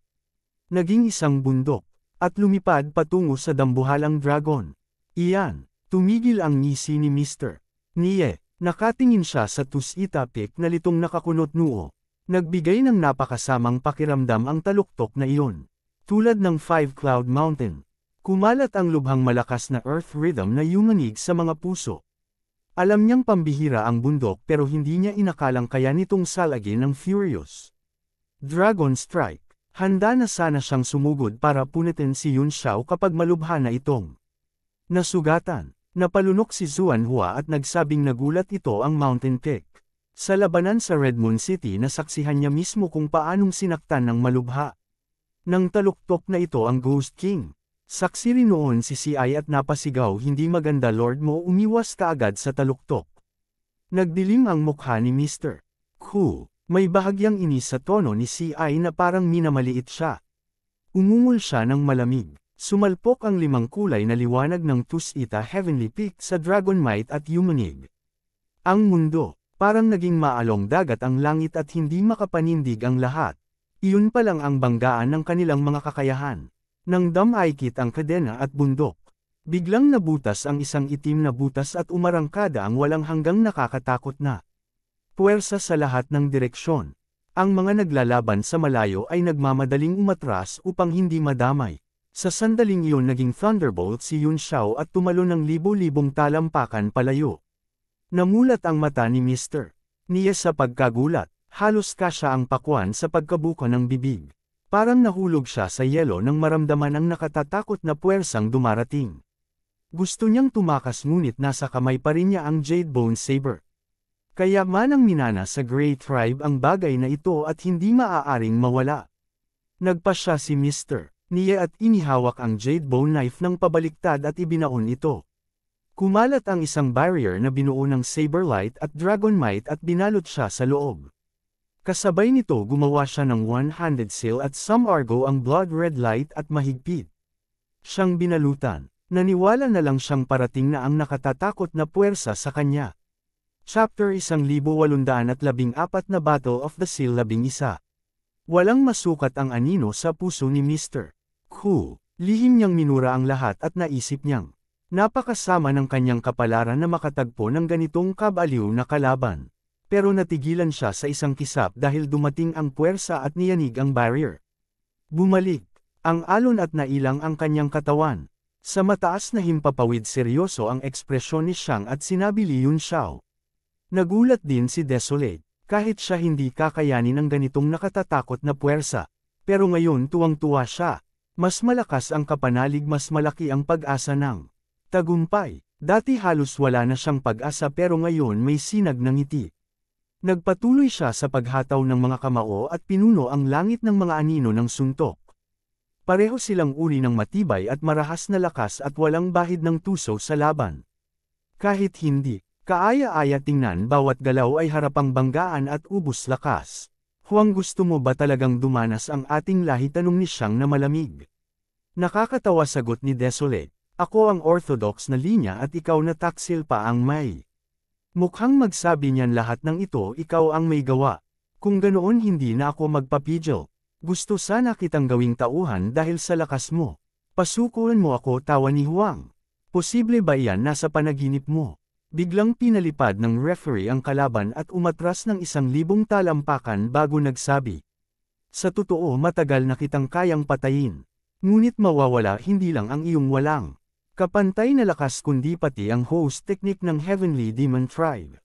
Naging isang bundok, at lumipad patungo sa dambuhalang dragon. Iyan, tumigil ang ngisi ni Mr. Nie, nakatingin siya sa tusitapik na litong nakakunot noo. Nagbigay ng napakasamang pakiramdam ang taluktok na iyon. Tulad ng Five Cloud Mountain. Kumalat ang lubhang malakas na earth rhythm na yumanig sa mga puso. Alam niyang pambihira ang bundok pero hindi niya inakalang kaya nitong salagin ng Furious Dragon Strike. Handa na sana siyang sumugod para punitin si Yun Xiao kapag malubha na itong nasugatan. Napalunok si Xuanhua at nagsabing nagulat ito ang Mountain Peak. Sa labanan sa Red Moon City nasaksihan niya mismo kung paanong sinaktan ng malubha. Nang taluktok na ito ang Ghost King. Saksi rin noon si CI at napasigaw hindi maganda Lord mo umiwas kaagad sa taluktok. Nagdilim ang mukha ni Mr. Ku, may bahagyang inis sa tono ni CI na parang minamaliit siya. Umungol siya ng malamig. Sumalpok ang limang kulay na liwanag ng Tusita Heavenly Peak sa Dragon Might at Yumanig. Ang mundo, parang naging maalong dagat ang langit at hindi makapanindig ang lahat. Iyon pa lang ang banggaan ng kanilang mga kakayahan. Nang damaykit ang kadena at bundok, biglang nabutas ang isang itim na butas at umarangkada ang walang hanggang nakakatakot na puwersa sa lahat ng direksyon. Ang mga naglalaban sa malayo ay nagmamadaling umatras upang hindi madamay. Sa sandaling iyon naging thunderbolt si Yun Xiao at tumalon ng libo-libong talampakan palayo. Namulat ang mata ni Mr. Nie sa pagkagulat, halos kasya ang pakwan sa pagkabuka ng bibig. Parang nahulog siya sa yelo nang maramdaman ang nakatatakot na puwersang dumarating. Gusto niyang tumakas ngunit nasa kamay pa rin niya ang Jade Bone Saber. Kaya manang minana sa Grey Tribe ang bagay na ito at hindi maaaring mawala. Nagpa siya si Mr. Nie at inihawak ang Jade Bone Knife ng pabaliktad at ibinaon ito. Kumalat ang isang barrier na binuo ng Saberlight at Dragon Might at binalot siya sa loob. Kasabay nito gumawa siya ng one-handed seal at some argo ang blood red light at mahigpit. Siyang binalutan, naniwala na lang siyang parating na ang nakatatakot na puwersa sa kanya. Chapter 1814 na Battle of the Seal 11. Walang masukat ang anino sa puso ni Mr. Ku, lihim niyang minura ang lahat at naisip niyang napakasama ng kanyang kapalaran na makatagpo ng ganitong kabaliw na kalaban. Pero natigilan siya sa isang kisap dahil dumating ang puwersa at niyanig ang barrier. Bumalik, ang alon at nailang ang kanyang katawan. Sa mataas na himpapawid seryoso ang ekspresyon ni Xiang at sinabi ni Yun Xiao. Nagulat din si Desolate, kahit siya hindi kakayanin ng ganitong nakatatakot na puwersa. Pero ngayon tuwang-tuwa siya. Mas malakas ang kapanalig mas malaki ang pag-asa ng tagumpay. Dati halos wala na siyang pag-asa pero ngayon may sinag ng ngiti. Nagpatuloy siya sa paghataw ng mga kamao at pinuno ang langit ng mga anino ng suntok. Pareho silang uri ng matibay at marahas na lakas at walang bahid ng tuso sa laban. Kahit hindi, kaaya-aya tingnan bawat galaw ay harapang banggaan at ubos lakas. Huwag gusto mo ba talagang dumanas ang ating lahi tanong ni Xiang na malamig? Nakakatawa sagot ni Desolate. Ako ang orthodox na linya at ikaw na taksil pa ang may. Mukhang magsabi niyan lahat ng ito ikaw ang may gawa. Kung ganoon hindi na ako magpapigil. Gusto sana kitang gawing tauhan dahil sa lakas mo. Pasukuan mo ako tawa ni Huang. Posible ba yan nasa panaginip mo? Biglang pinalipad ng referee ang kalaban at umatras ng 1,000 talampakan bago nagsabi. Sa totoo matagal na kitang kayang patayin. Ngunit mawawala hindi lang ang iyong walang kapantay na lakas kundi pati ang host technique ng Heavenly Demon Tribe.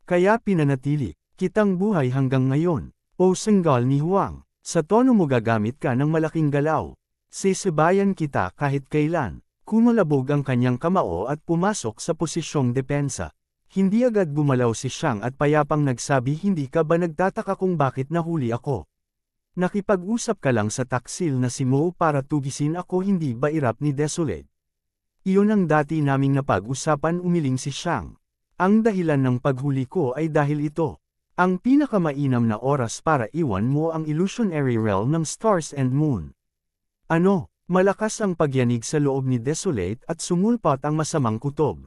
Kaya pinanatili kitang buhay hanggang ngayon. O sanggal ni Huang, sa tono mo gagamit ka ng malaking galaw. Sisibayan kita kahit kailan. Kumalabog ang kanyang kamao at pumasok sa posisyong depensa. Hindi agad gumalaw si Xiang at payapang nagsabi, hindi ka ba nagtataka kung bakit nahuli ako? Nakipag-usap ka lang sa taksil na si Mo para tugisin ako, hindi ba irap ni Desolate? Iyon ang dati naming napag-usapan, umiling si Xiang. Ang dahilan ng paghuli ko ay dahil ito. Ang pinakamainam na oras para iwan mo ang illusionary realm ng Stars and Moon. Ano? Malakas ang pagyanig sa loob ni Desolate at sumulpat ang masamang kutob.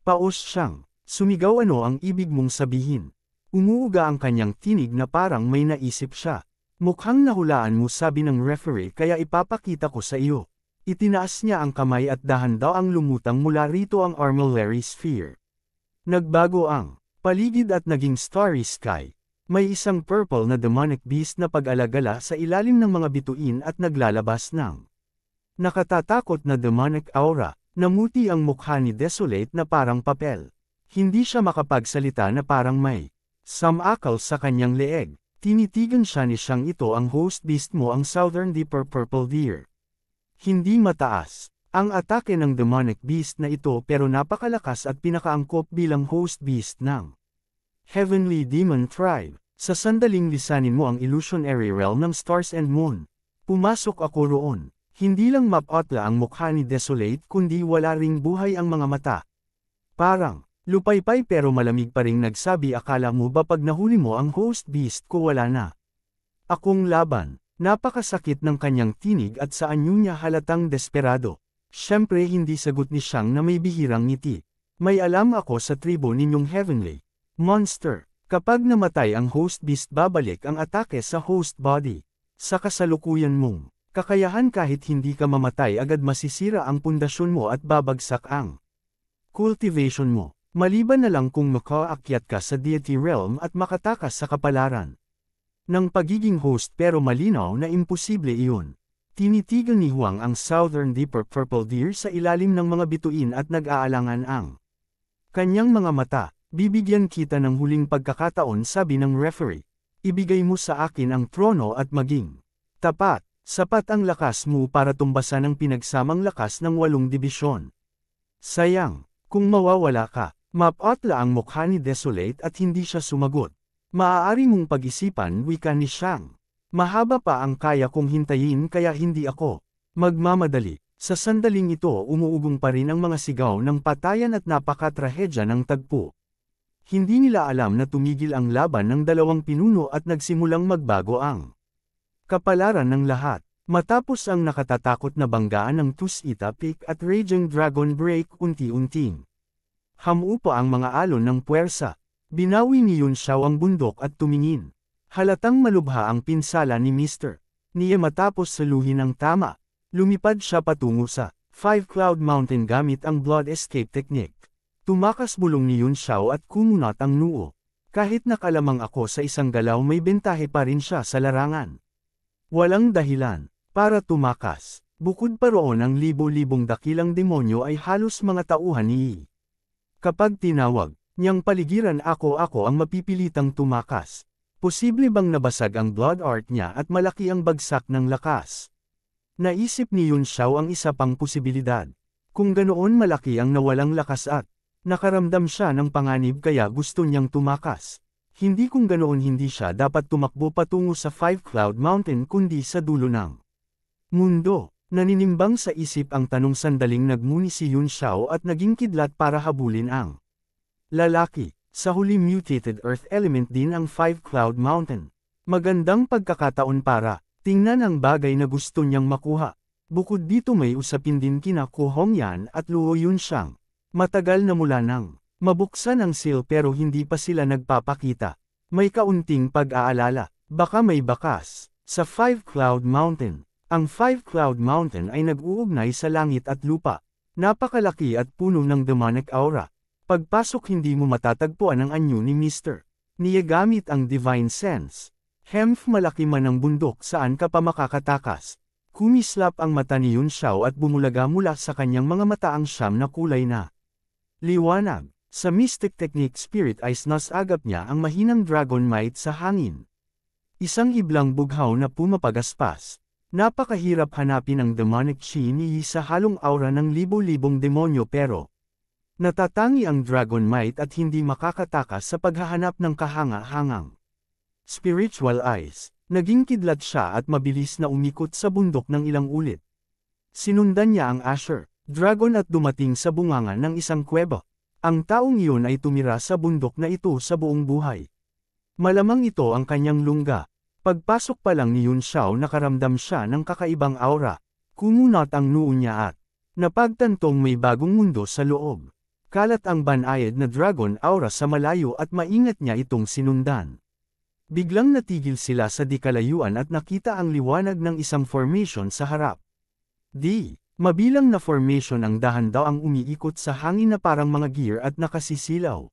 Paos Xiang. Sumigaw, ano ang ibig mong sabihin? Umuuga ang kanyang tinig na parang may naisip siya. Mukhang nahulaan mo, sabi ng referee, kaya ipapakita ko sa iyo. Itinaas niya ang kamay at dahan daw ang lumutang mula rito ang armillary sphere. Nagbago ang paligid at naging starry sky. May isang purple na demonic beast na pag-alagala sa ilalim ng mga bituin at naglalabas ng nakatatakot na demonic aura. Namuti ang mukha ni Desolate na parang papel. Hindi siya makapagsalita na parang may samakal sa kanyang leeg. Tinitigan siya ni Xiang, ito ang host beast mo, ang Southern Deeper Purple Deer. Hindi mataas ang atake ng demonic beast na ito pero napakalakas at pinakaangkop bilang host beast ng Heavenly Demon Tribe. Sa sandaling lisanin mo ang illusionary realm ng Stars and Moon. Pumasok ako roon. Hindi lang mapotla ang mukha ni Desolate kundi wala ring buhay ang mga mata. Parang lupaypay pero malamig pa ring nagsabi, akala mo ba pag nahuli mo ang host beast ko wala na akong laban? Napakasakit ng kanyang tinig at sa anyo niya halatang desperado. Siyempre hindi sagot ni Xiang na may bihirang ngiti. May alam ako sa tribo ninyong Heavenly Monster. Kapag namatay ang host beast babalik ang atake sa host body. Sa kasalukuyan mong kakayahan kahit hindi ka mamatay agad masisira ang pundasyon mo at babagsak ang cultivation mo. Maliban na lang kung makaakyat ka sa deity realm at makatakas sa kapalaran ng pagiging host, pero malinaw na imposible iyon. Tinitigan ni Huang ang Southern Deeper Purple Deer sa ilalim ng mga bituin at nag-aalangan ang kanyang mga mata. Bibigyan kita ng huling pagkakataon, sabi ng referee. Ibigay mo sa akin ang trono at maging tapat. Sapat ang lakas mo para tumbasan ang pinagsamang lakas ng 8 dibisyon. Sayang, kung mawawala ka. Mapotla ang mukha ni Desolate at hindi siya sumagot. Maaari mong pag-isipan, wika ni Xiang. Mahaba pa ang kaya kong hintayin kaya hindi ako magmamadali. Sa sandaling ito umuugong pa rin ang mga sigaw ng patayan at napakatrahedya ng tagpo. Hindi nila alam na tumigil ang laban ng dalawang pinuno at nagsimulang magbago ang kapalaran ng lahat. Matapos ang nakatatakot na banggaan ng Tusita Peak at Raging Dragon Break, unti-unting hamupa ang mga alon ng puwersa. Binawi ni Yun Xiao ang bundok at tumingin. Halatang malubha ang pinsala ni Mr. Niya matapos saluhin ng tama. Lumipad siya patungo sa Five Cloud Mountain gamit ang Blood Escape Technique. Tumakas bulong ni Yun Xiao at kumunat ang noo. Kahit nakalamang ako sa isang galaw, may bentahe pa rin siya sa larangan. Walang dahilan para tumakas. Bukod pa roon ang libo-libong dakilang demonyo ay halos mga tauhan ni Yi. Kapag tinawag niyang paligiran, ako ang mapipilitang tumakas. Posible bang nabasag ang blood art niya at malaki ang bagsak ng lakas? Naisip ni Yun Xiao ang isa pang posibilidad. Kung ganoon malaki ang nawalang lakas at nakaramdam siya ng panganib kaya gusto niyang tumakas. Hindi kung ganoon hindi siya dapat tumakbo patungo sa Five Cloud Mountain kundi sa dulo ng mundo. Naninimbang sa isip ang tanong, sandaling nagmuni si Yun Xiao at naging kidlat para habulin ang lalaki. Sa huli mutated earth element din ang Five Cloud Mountain. Magandang pagkakataon para tingnan ang bagay na gusto niyang makuha. Bukod dito may usapin din kina Ko Hongyan at Luo Yunxiang. Matagal na mula nang mabuksan ang seal pero hindi pa sila nagpapakita. May kaunting pag-aalala, baka may bakas sa Five Cloud Mountain. Ang Five Cloud Mountain ay nag-uugnay sa langit at lupa. Napakalaki at puno ng demonic aura. Pagpasok hindi mo matatagpuan ang anyo ni Mr. Niya gamit ang Divine Sense. Malaki man ang bundok saan ka pa makakatakas. Kumislap ang mata ni Yun Xiao at bumulaga mula sa kanyang mga mata ang siyam na kulay na liwanag. Sa Mystic Technique Spirit Eyes nasagap niya ang mahinang Dragon Might sa hangin. Isang iblang bughaw na pumapagaspas. Napakahirap hanapin ang demonic chi ni Yi sa halong aura ng libo-libong demonyo pero natatangi ang Dragon Might at hindi makakatakas sa paghahanap ng kahanga-hangang spiritual eyes. Naging kidlat siya at mabilis na umikot sa bundok ng ilang ulit. Sinundan niya ang Asher, Dragon at dumating sa bunganga ng isang kuweba. Ang taong iyon ay tumira sa bundok na ito sa buong buhay. Malamang ito ang kanyang lungga. Pagpasok pa lang ni Yun Xiao nakaramdam siya ng kakaibang aura. Kumunat ang noo niya at napagtantong may bagong mundo sa loob. Kalat ang banayad na dragon aura sa malayo at maingat niya itong sinundan. Biglang natigil sila sa di kalayuan at nakita ang liwanag ng isang formation sa harap. Mabilang na formation ang dahan-daw ang umiikot sa hangin na parang mga gear at nakasisilaw.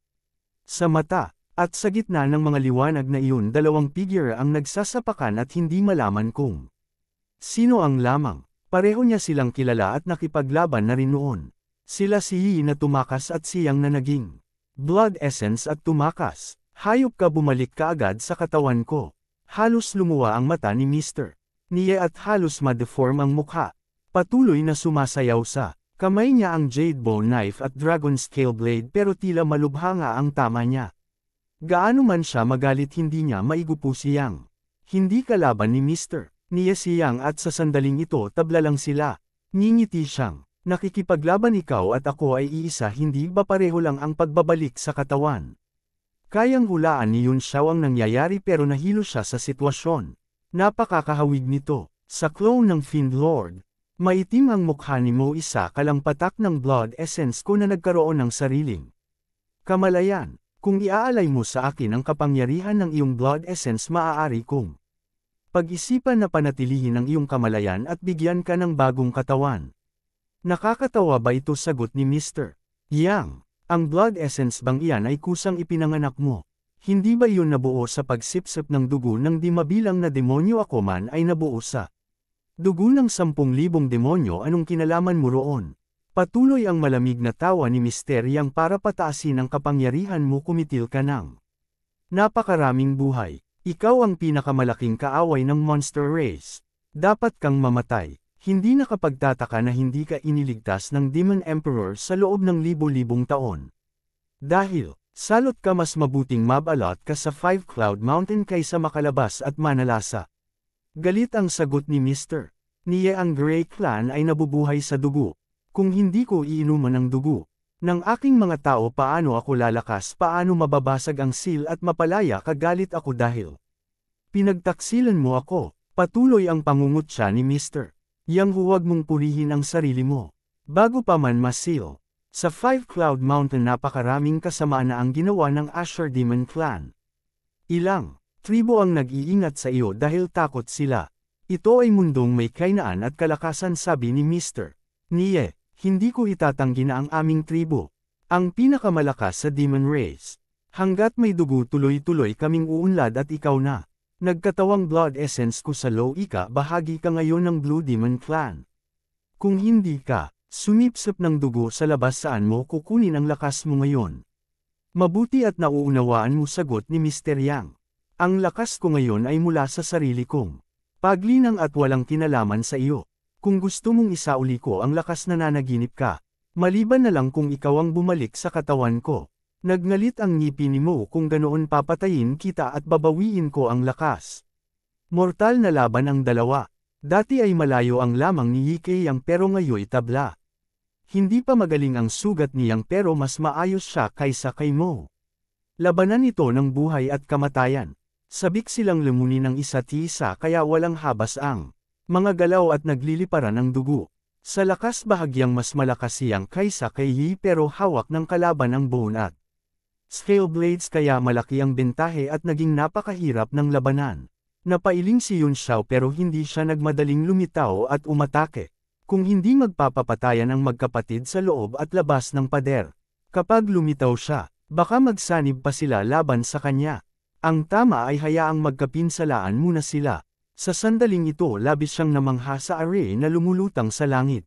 Sa mata, at sa gitna ng mga liwanag na iyon dalawang figure ang nagsasapakan at hindi malaman kung sino ang lamang. Pareho niya silang kilala at nakipaglaban na rin noon. Sila si Yi na tumakas at siyang na naging blood essence at tumakas. Hayop ka bumalik ka agad sa katawan ko. Halos lumuwa ang mata ni Mr. Niye at halos ma-deform ang mukha. Patuloy na sumasayaw sa kamay niya ang Jade Bone Knife at Dragon Scale Blade pero tila malubha nga ang tama niya. Gaano man siya magalit hindi niya maigupo siyang. Hindi kalaban ni Mr. Niye siyang at sa sandaling ito tabla lang sila. Ngingiti siyang, nakikipaglaban ikaw at ako ay iisa hindi ba pareho lang ang pagbabalik sa katawan. Kayang hulaan ni Yun Xiao ang nangyayari pero nahilo siya sa sitwasyon. Napakakahawig nito. Sa clone ng Fiend Lord, maitim ang mukha ni Mo isa kalang patak ng blood essence ko na nagkaroon ng sariling kamalayan. Kung iaalay mo sa akin ang kapangyarihan ng iyong blood essence maaari kong pag-isipan na panatilihin ang iyong kamalayan at bigyan ka ng bagong katawan. Nakakatawa ba ito sagot ni Mr. Yang? Ang blood essence bang iyan ay kusang ipinanganak mo? Hindi ba iyon nabuo sa pagsipsip ng dugo ng di mabilang na demonyo ako man ay nabuo sa dugo ng 10,000 demonyo anong kinalaman mo roon? Patuloy ang malamig na tawa ni Mr. Yang para pataasin ang kapangyarihan mo kumitil ka ng napakaraming buhay. Ikaw ang pinakamalaking kaaway ng monster race. Dapat kang mamatay. Hindi nakapagtataka na hindi ka iniligtas ng Demon Emperor sa loob ng libo-libong taon. Dahil, salot ka mas mabuting mabalot ka sa Five Cloud Mountain kaysa makalabas at manalasa. Galit ang sagot ni Mr. Niye ang Grey Clan ay nabubuhay sa dugo. Kung hindi ko iinuman ng dugo ng aking mga tao paano ako lalakas paano mababasag ang seal at mapalaya kagalit ako dahil pinagtaksilan mo ako. Patuloy ang pangungutya ni Mr. Yang huwag mong purihin ang sarili mo. Bago pa man masil. Sa Five Cloud Mountain napakaraming kasamaan na ang ginawa ng Asher Demon Clan. Ilang tribo ang nag-iingat sa iyo dahil takot sila. Ito ay mundong may kainaan at kalakasan sabi ni Mr. Niye, hindi ko itatanggi na ang aming tribo. Ang pinakamalakas sa Demon Race. Hanggat may dugo tuloy-tuloy kaming uunlad at ikaw na. Nagkatawang blood essence ko sa low ika bahagi ka ngayon ng Blue Demon Clan. Kung hindi ka, sumipsip ng dugo sa labas saan mo kukunin ang lakas mo ngayon. Mabuti at nauunawaan mo sagot ni Mr. Yang. Ang lakas ko ngayon ay mula sa sarili kong paglinang at walang kinalaman sa iyo. Kung gusto mong isauli ko ang lakas na nanaginip ka, maliban na lang kung ikaw ang bumalik sa katawan ko. Nagngalit ang ngipin ni Mo kung ganoon papatayin kita at babawiin ko ang lakas. Mortal na laban ang dalawa. Dati ay malayo ang lamang ni Yike Yang pero ngayoy tabla. Hindi pa magaling ang sugat ni Yang pero mas maayos siya kaysa kay Mo. Labanan ito ng buhay at kamatayan. Sabik silang lumunin ng isa't isa kaya walang habas ang mga galaw at nagliliparan ng dugo. Sa lakas bahagyang mas malakas siyang kaysa kay Yi pero hawak ng kalaban ang bone at scale blades kaya malaki ang bentahe at naging napakahirap ng labanan. Napailing si Yun Xiao pero hindi siya nagmadaling lumitaw at umatake. Kung hindi magpapapatayan ang magkapatid sa loob at labas ng pader. Kapag lumitaw siya, baka magsanib pa sila laban sa kanya. Ang tama ay hayaang magkapinsalaan muna sila. Sa sandaling ito labis siyang namangha sa array na lumulutang sa langit.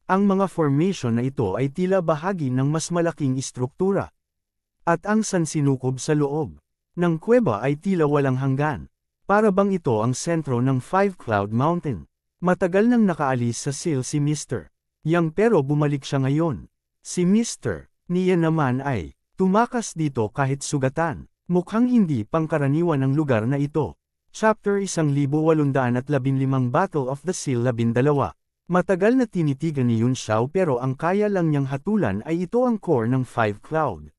Ang mga formation na ito ay tila bahagi ng mas malaking istruktura. At ang sansinukob sa loob ng kuweba ay tila walang hanggan. Para bang ito ang sentro ng Five Cloud Mountain. Matagal nang nakaalis sa seal si Mr. Yang pero bumalik siya ngayon. Si Mr. Niya naman ay tumakas dito kahit sugatan. Mukhang hindi pangkaraniwan ang lugar na ito. Chapter 1815 Battle of the Seal 12. Matagal na tinitigan ni Yun Xiao pero ang kaya lang niyang hatulan ay ito ang core ng Five Cloud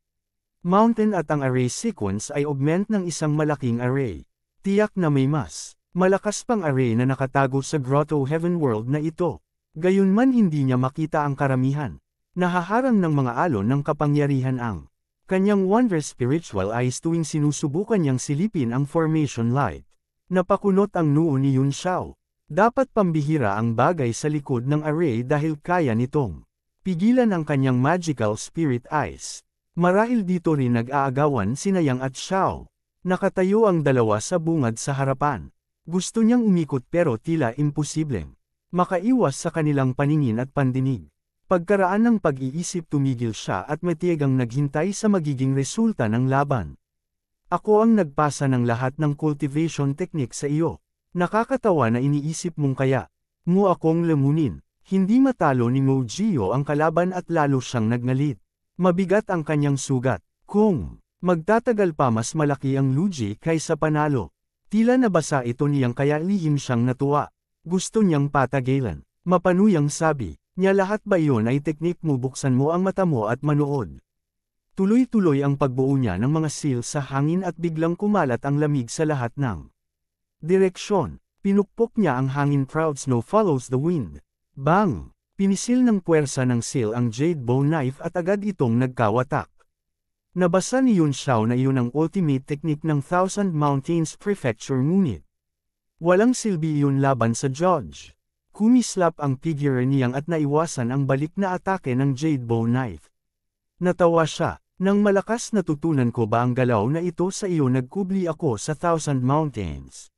Mountain at ang array sequence ay augment ng isang malaking array. Tiyak na may mas malakas pang array na nakatago sa Grotto Heaven World na ito. Gayunman hindi niya makita ang karamihan. Nahaharang ng mga alon ng kapangyarihan ang kanyang wondrous spiritual eyes tuwing sinusubukan niyang silipin ang formation light. Napakunot ang noo ni Yun Xiao. Dapat pambihira ang bagay sa likod ng array dahil kaya nitong pigilan ang kanyang magical spirit eyes. Marahil dito rin nag-aagawan sina Yang at Xiao. Nakatayo ang dalawa sa bungad sa harapan. Gusto niyang umikot pero tila imposibleng makaiwas sa kanilang paningin at pandinig. Pagkaraan ng pag-iisip tumigil siya at matiyagang naghintay sa magiging resulta ng laban. Ako ang nagpasa ng lahat ng cultivation technique sa iyo. Nakakatawa na iniisip mong kaya mo akong lamunin. Hindi matalo ni Mo Gio ang kalaban at lalo siyang nagngalit. Mabigat ang kanyang sugat. Kung magtatagal pa mas malaki ang lugi kaysa panalo. Tila nabasa ito niyang kaya lihim siyang natuwa. Gusto niyang patagalan. Mapanuyang sabi niya lahat ba iyon ay teknik mo buksan mo ang mata mo at manood. Tuloy-tuloy ang pagbuo niya ng mga seal sa hangin at biglang kumalat ang lamig sa lahat ng direksyon. Pinukpok niya ang hangin proud snow follows the wind. Bang! Pinisil ng puwersa ng seal ang jade bone knife at agad itong nagkawatak. Nabasa ni Yun Xiao na iyon ang ultimate technique ng Thousand Mountains Prefecture ngunit walang silbi iyon laban sa judge. Kumislap ang figure niyang at naiwasan ang balik na atake ng jade bone knife. Natawa siya. Nang malakas natutunan ko ba ang galaw na ito sa iyo nagkubli ako sa Thousand Mountains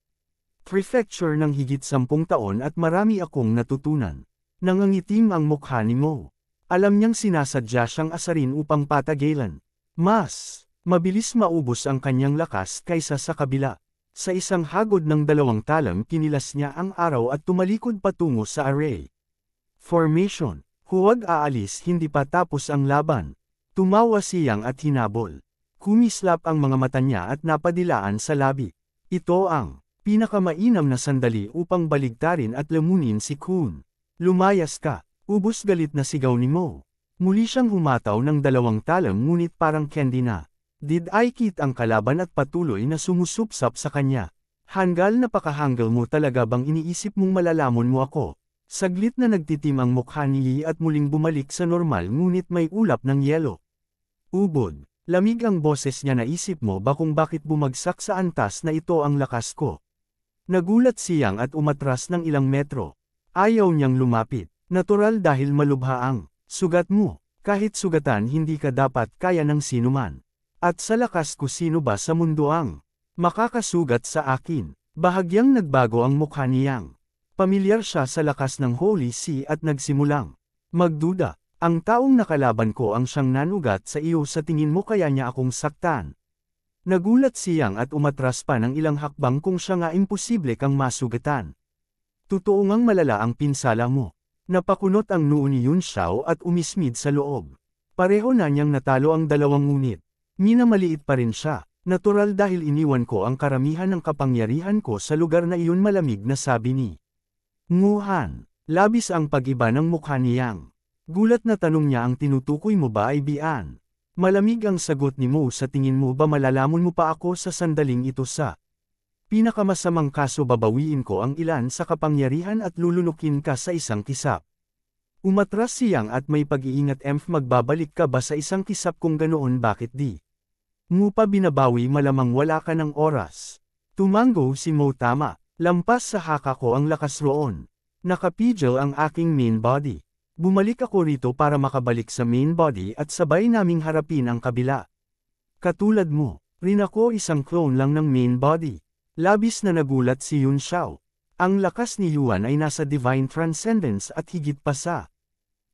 Prefecture ng higit 10 taon at marami akong natutunan. Nangangitim ang mukha ni Mo. Alam niyang sinasadya siyang asarin upang patagalan. Mas mabilis maubos ang kanyang lakas kaysa sa kabila. Sa isang hagod ng 2 talam kinilas niya ang araw at tumalikod patungo sa array formation. Huwag aalis hindi pa tapos ang laban. Tumawa si Yang at hinabol. Kumislap ang mga mata niya at napadilaan sa labi. Ito ang pinakamainam na sandali upang baligtarin at lamunin si Kun. Lumayas ka, ubos galit na sigaw ni Mo. Muli siyang humataw ng 2 talam ngunit parang candy na. Did I kit ang kalaban at patuloy na sumusupsap sa kanya. Hanggal na pakahanggal mo talaga bang iniisip mong malalamon mo ako? Saglit na nagtitim ang mukha ni Yi at muling bumalik sa normal ngunit may ulap ng yelo. Ubod, lamig ang boses niya naisip mo ba kung bakit bumagsak sa antas na ito ang lakas ko? Nagulat si Yang at umatras ng ilang metro. Ayaw niyang lumapit. Natural dahil malubha ang sugat mo. Kahit sugatan hindi ka dapat kaya ng sinuman. At sa lakas ko sino ba sa mundo ang makakasugat sa akin? Bahagyang nagbago ang mukha ni Yang. Pamilyar siya sa lakas ng Holy See at nagsimulang magduda. Ang taong nakalaban ko ang siyang nanugat sa iyo sa tingin mo kaya niya akong saktan. Nagulat si Yang at umatras pa ng ilang hakbang kung siya nga imposible kang masugatan. Totoo ngang malala ang pinsala mo. Napakunot ang noo ni Yun Xiao at umismid sa loob. Pareho na niyang natalo ang 2 ngunit. Minamaliit pa rin siya. Natural dahil iniwan ko ang karamihan ng kapangyarihan ko sa lugar na iyon malamig na sabi ni Nguhan. Labis ang pag-iba ng mukha ni Yang. Gulat na tanong niya ang tinutukoy mo ba ay Bian. Malamig ang sagot ni Mo sa tingin mo ba malalamon mo pa ako sa sandaling ito sa pinakamasamang kaso babawiin ko ang ilan sa kapangyarihan at lulunukin ka sa isang kisap. Umatras si Yang at may pag-iingat magbabalik ka ba sa isang kisap kung ganoon bakit di? Mo pa binabawi malamang wala ka ng oras. Tumango si Mo tama. Lampas sa haka ko ang lakas roon. Nakapigil ang aking main body. Bumalik ako rito para makabalik sa main body at sabay naming harapin ang kabila. Katulad mo, Rin ako isang clone lang ng main body. Labis na nagulat si Yun Xiao. Ang lakas ni Yuan ay nasa divine transcendence at higit pa sa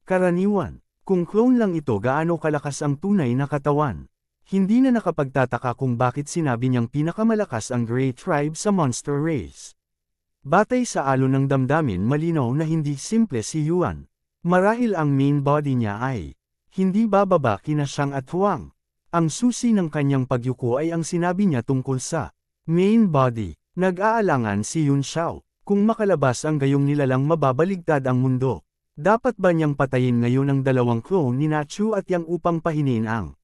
karaniwan. Kung clone lang ito gaano kalakas ang tunay na katawan. Hindi na nakapagtataka kung bakit sinabi niyang pinakamalakas ang Grey Tribe sa monster race. Batay sa alon ng damdamin malinaw na hindi simple si Yuan. Marahil ang main body niya ay hindi bababa kina Xiang at Huang. Ang susi ng kanyang pagyuko ay ang sinabi niya tungkol sa main body. Nag-aalangan si Yun Xiao. Kung makalabas ang gayong nilalang mababaligtad ang mundo. Dapat ba niyang patayin ngayon ang dalawang clone ni Nachu at Yang upang pahinin ang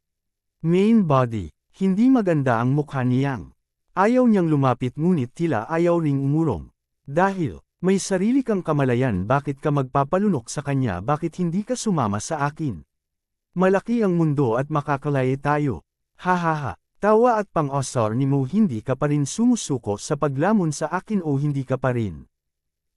main body? Hindi maganda ang mukha ni Yang. Ayaw niyang lumapit ngunit tila ayaw ring umurong. Dahil may sarili kang kamalayan, bakit ka magpapalunok sa kanya, bakit hindi ka sumama sa akin? Malaki ang mundo at makakalaya tayo. Hahaha. Tawa at pang-osar ni Mo, hindi ka pa rin sumusuko sa paglamon sa akin o hindi ka pa rin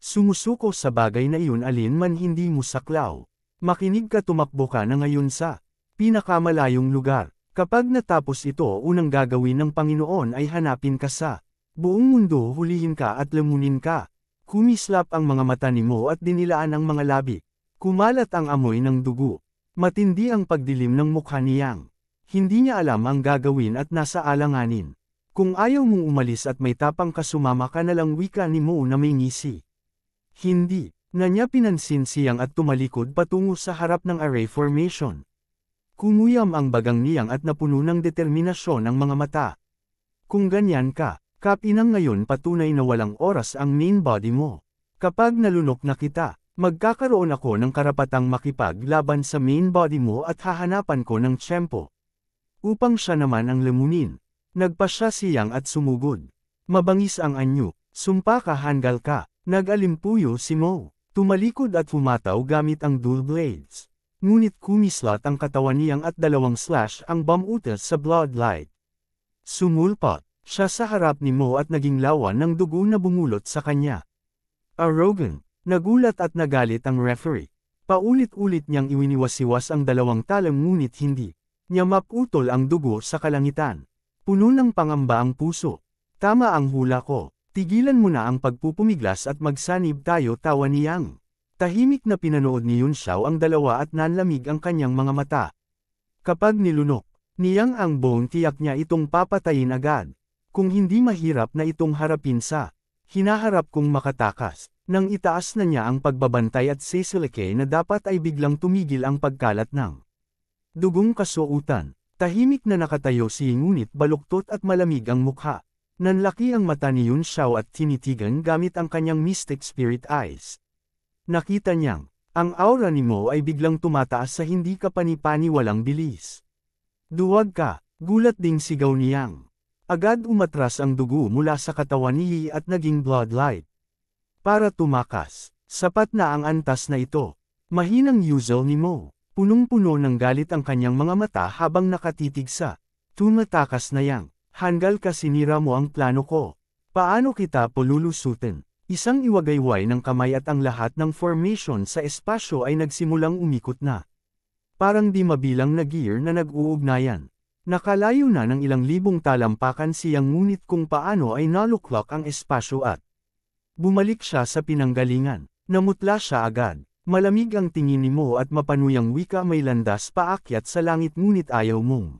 sumusuko sa bagay na iyon, alin man hindi mo saklaw. Makinig ka, tumakbo ka na ngayon sa pinakamalayong lugar. Kapag natapos ito, unang gagawin ng Panginoon ay hanapin ka sa buong mundo, hulihin ka at lamunin ka. Kumislap ang mga mata ni Mo at dinilaan ang mga labi. Kumalat ang amoy ng dugo. Matindi ang pagdilim ng mukha ni Yang. Hindi niya alam ang gagawin at nasa alanganin. Kung ayaw mong umalis at may tapang ka, sumama ka na lang, wika ni Mo na may ngisi. Hindi na niya pinansin si Yang at tumalikod patungo sa harap ng array formation. Kumuyam ang bagang ni Yang at napuno ng determinasyon ang mga mata. Kung ganyan ka, kapinang ngayon, patunay na walang oras ang main body mo. Kapag nalunok na kita, magkakaroon ako ng karapatang makipaglaban sa main body mo at hahanapan ko ng tiyempo upang siya naman ang lamunin. Nagpasya si Yang at sumugod. Mabangis ang anyo. Sumpa ka, hanggal ka. Nag-alimpuyo si Mo. Tumalikod at humataw gamit ang dual blades. Ngunit kumislat ang katawan niyang at dalawang slash ang bumutas sa bloodlight. Sumulpot siya sa harap ni Mo at naging lawan ng dugo na bumulot sa kanya. Arrogant. Nagulat at nagalit ang referee. Paulit-ulit niyang iwiniwas-iwas ang dalawang talam, ngunit hindi niya maputol ang dugo sa kalangitan. Puno ng pangamba ang puso. Tama ang hula ko. Tigilan mo na ang pagpupumiglas at magsanib tayo, tawa ni Yang. Tahimik na pinanood ni Yun Xiao ang dalawa at nanlamig ang kanyang mga mata. Kapag nilunok ni Yang ang bone, tiyak niya itong papatayin agad. Kung hindi, mahirap na itong harapin sa hinaharap kong makatakas. Nang itaas na niya ang pagbabantay at sisilike na dapat ay biglang tumigil ang pagkalat ng dugong kasuotan. Tahimik na nakatayo si Ying, ngunit baluktot at malamig ang mukha. Nanlaki ang mata ni Yun Xiao at tinitigan gamit ang kanyang mystic spirit eyes. Nakita niyang ang aura ni Mo ay biglang tumataas sa hindi kapani-paniwalang bilis. Duwag ka, gulat ding sigaw ni Yang. Agad umatras ang dugo mula sa katawan ni Yi at naging bloodlight. Para tumakas, sapat na ang antas na ito. Mahinang yuzel ni Mo. Punong-puno ng galit ang kanyang mga mata habang nakatitig sa tumatakas na Yang. Hanggal ka, sinira mo ang plano ko. Paano kita polulusutin? Isang iwagayway ng kamay at ang lahat ng formation sa espasyo ay nagsimulang umikot na. Parang di mabilang na gear na nag-uugnayan. Nakalayo na ng ilang libong talampakan si Yang, ngunit kung paano ay naluklok ang espasyo at bumalik siya sa pinanggalingan. Namutla siya agad. Malamig ang tingin ni Mo at mapanuyang wika, may landas paakyat sa langit, ngunit ayaw mong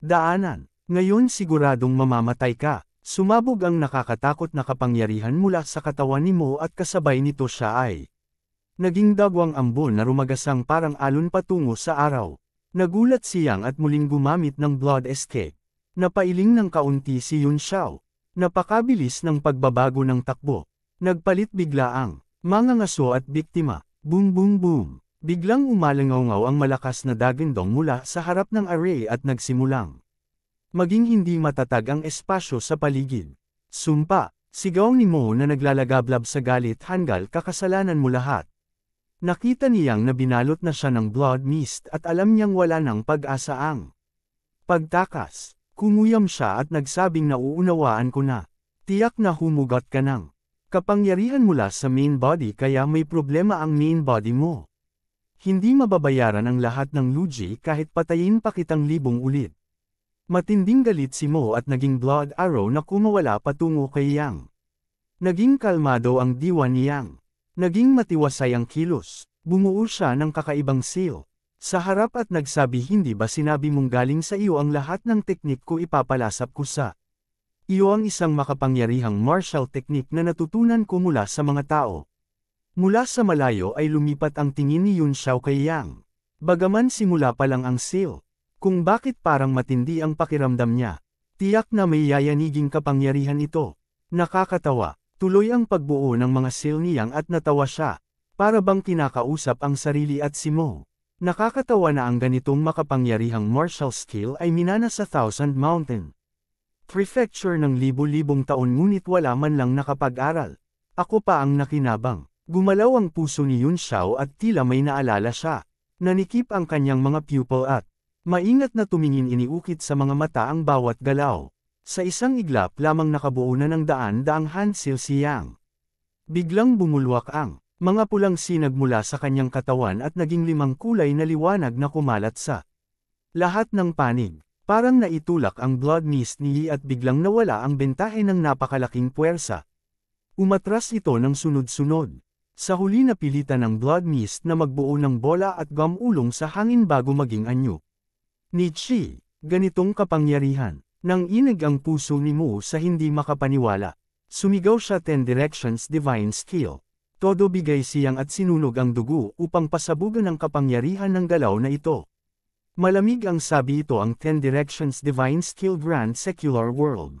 daanan. Ngayon siguradong mamamatay ka. Sumabog ang nakakatakot na kapangyarihan mula sa katawan ni Mo at kasabay nito siya ay naging dagwang ambon na rumagasang parang alon patungo sa araw. Nagulat si Yang at muling gumamit ng blood escape. Napailing ng kaunti si Yun Xiao. Napakabilis ng pagbabago ng takbo. Nagpalit bigla ang mga ngaso at biktima. Boom boom boom. Biglang umalangaw ang malakas na dagandong mula sa harap ng array at nagsimulang maging hindi matatag ang espasyo sa paligid. Sumpa, sigaw ni Mo na naglalagablab sa galit, hanggal ka, kasalanan mo lahat. Nakita niyang na binalot na siya ng blood mist at alam niyang wala ng pag-asa ang pagtakas. Kumuyam siya at nagsabing, nauunawaan ko na. Tiyak na humugot ka ng kapangyarihan mula sa main body, kaya may problema ang main body mo. Hindi mababayaran ang lahat ng Luji kahit patayin pa kitang libong ulit. Matinding galit si Mo at naging blood arrow na kumawala patungo kay Yang. Naging kalmado ang diwa ni Yang. Naging matiwasay ang kilos. Bumuo siya ng kakaibang seal. Sa harap at nagsabi, hindi ba sinabi mong galing sa iyo ang lahat ng teknik ko, ipapalasap ko sa iyo ang isang makapangyarihang martial technique na natutunan ko mula sa mga tao. Mula sa malayo ay lumipat ang tingin ni Yun Xiao kay Yang. Bagaman simula pa lang ang seal. Kung bakit parang matindi ang pakiramdam niya. Tiyak na may yayaniging kapangyarihan ito. Nakakatawa. Tuloy ang pagbuo ng mga seal ni Yang at natawa siya. Para bang kinakausap ang sarili at si Mo. Nakakatawa na ang ganitong makapangyarihang martial skill ay minana sa Thousand Mountain Prefecture ng libo-libong taon, ngunit wala man lang nakapag-aral. Ako pa ang nakinabang. Gumalaw ang puso ni Yun Xiao at tila may naalala siya. Nanikip ang kanyang mga pupil at maingat na tumingin, iniukit sa mga mata ang bawat galaw. Sa isang iglap lamang nakabuo na ng daan-daang handsil si Yang. Biglang bumulwak ang mga pulang sinag mula sa kanyang katawan at naging 5 kulay na liwanag na kumalat sa lahat ng panig. Parang naitulak ang blood mist ni Yi at biglang nawala ang bentahe ng napakalaking puwersa. Umatras ito ng sunod-sunod. Sa huli napilitan ng blood mist na magbuo ng bola at gumulong sa hangin bago maging anyo. Ni Chi, ganitong kapangyarihan. Nang inig ang puso ni Mo sa hindi makapaniwala. Sumigaw siya, 10 Directions Divine Skill. Todo bigay siyang at sinunog ang dugo upang pasabugan ang kapangyarihan ng galaw na ito. Malamig ang sabi, ito ang 10 Directions Divine Skill Grand Secular World.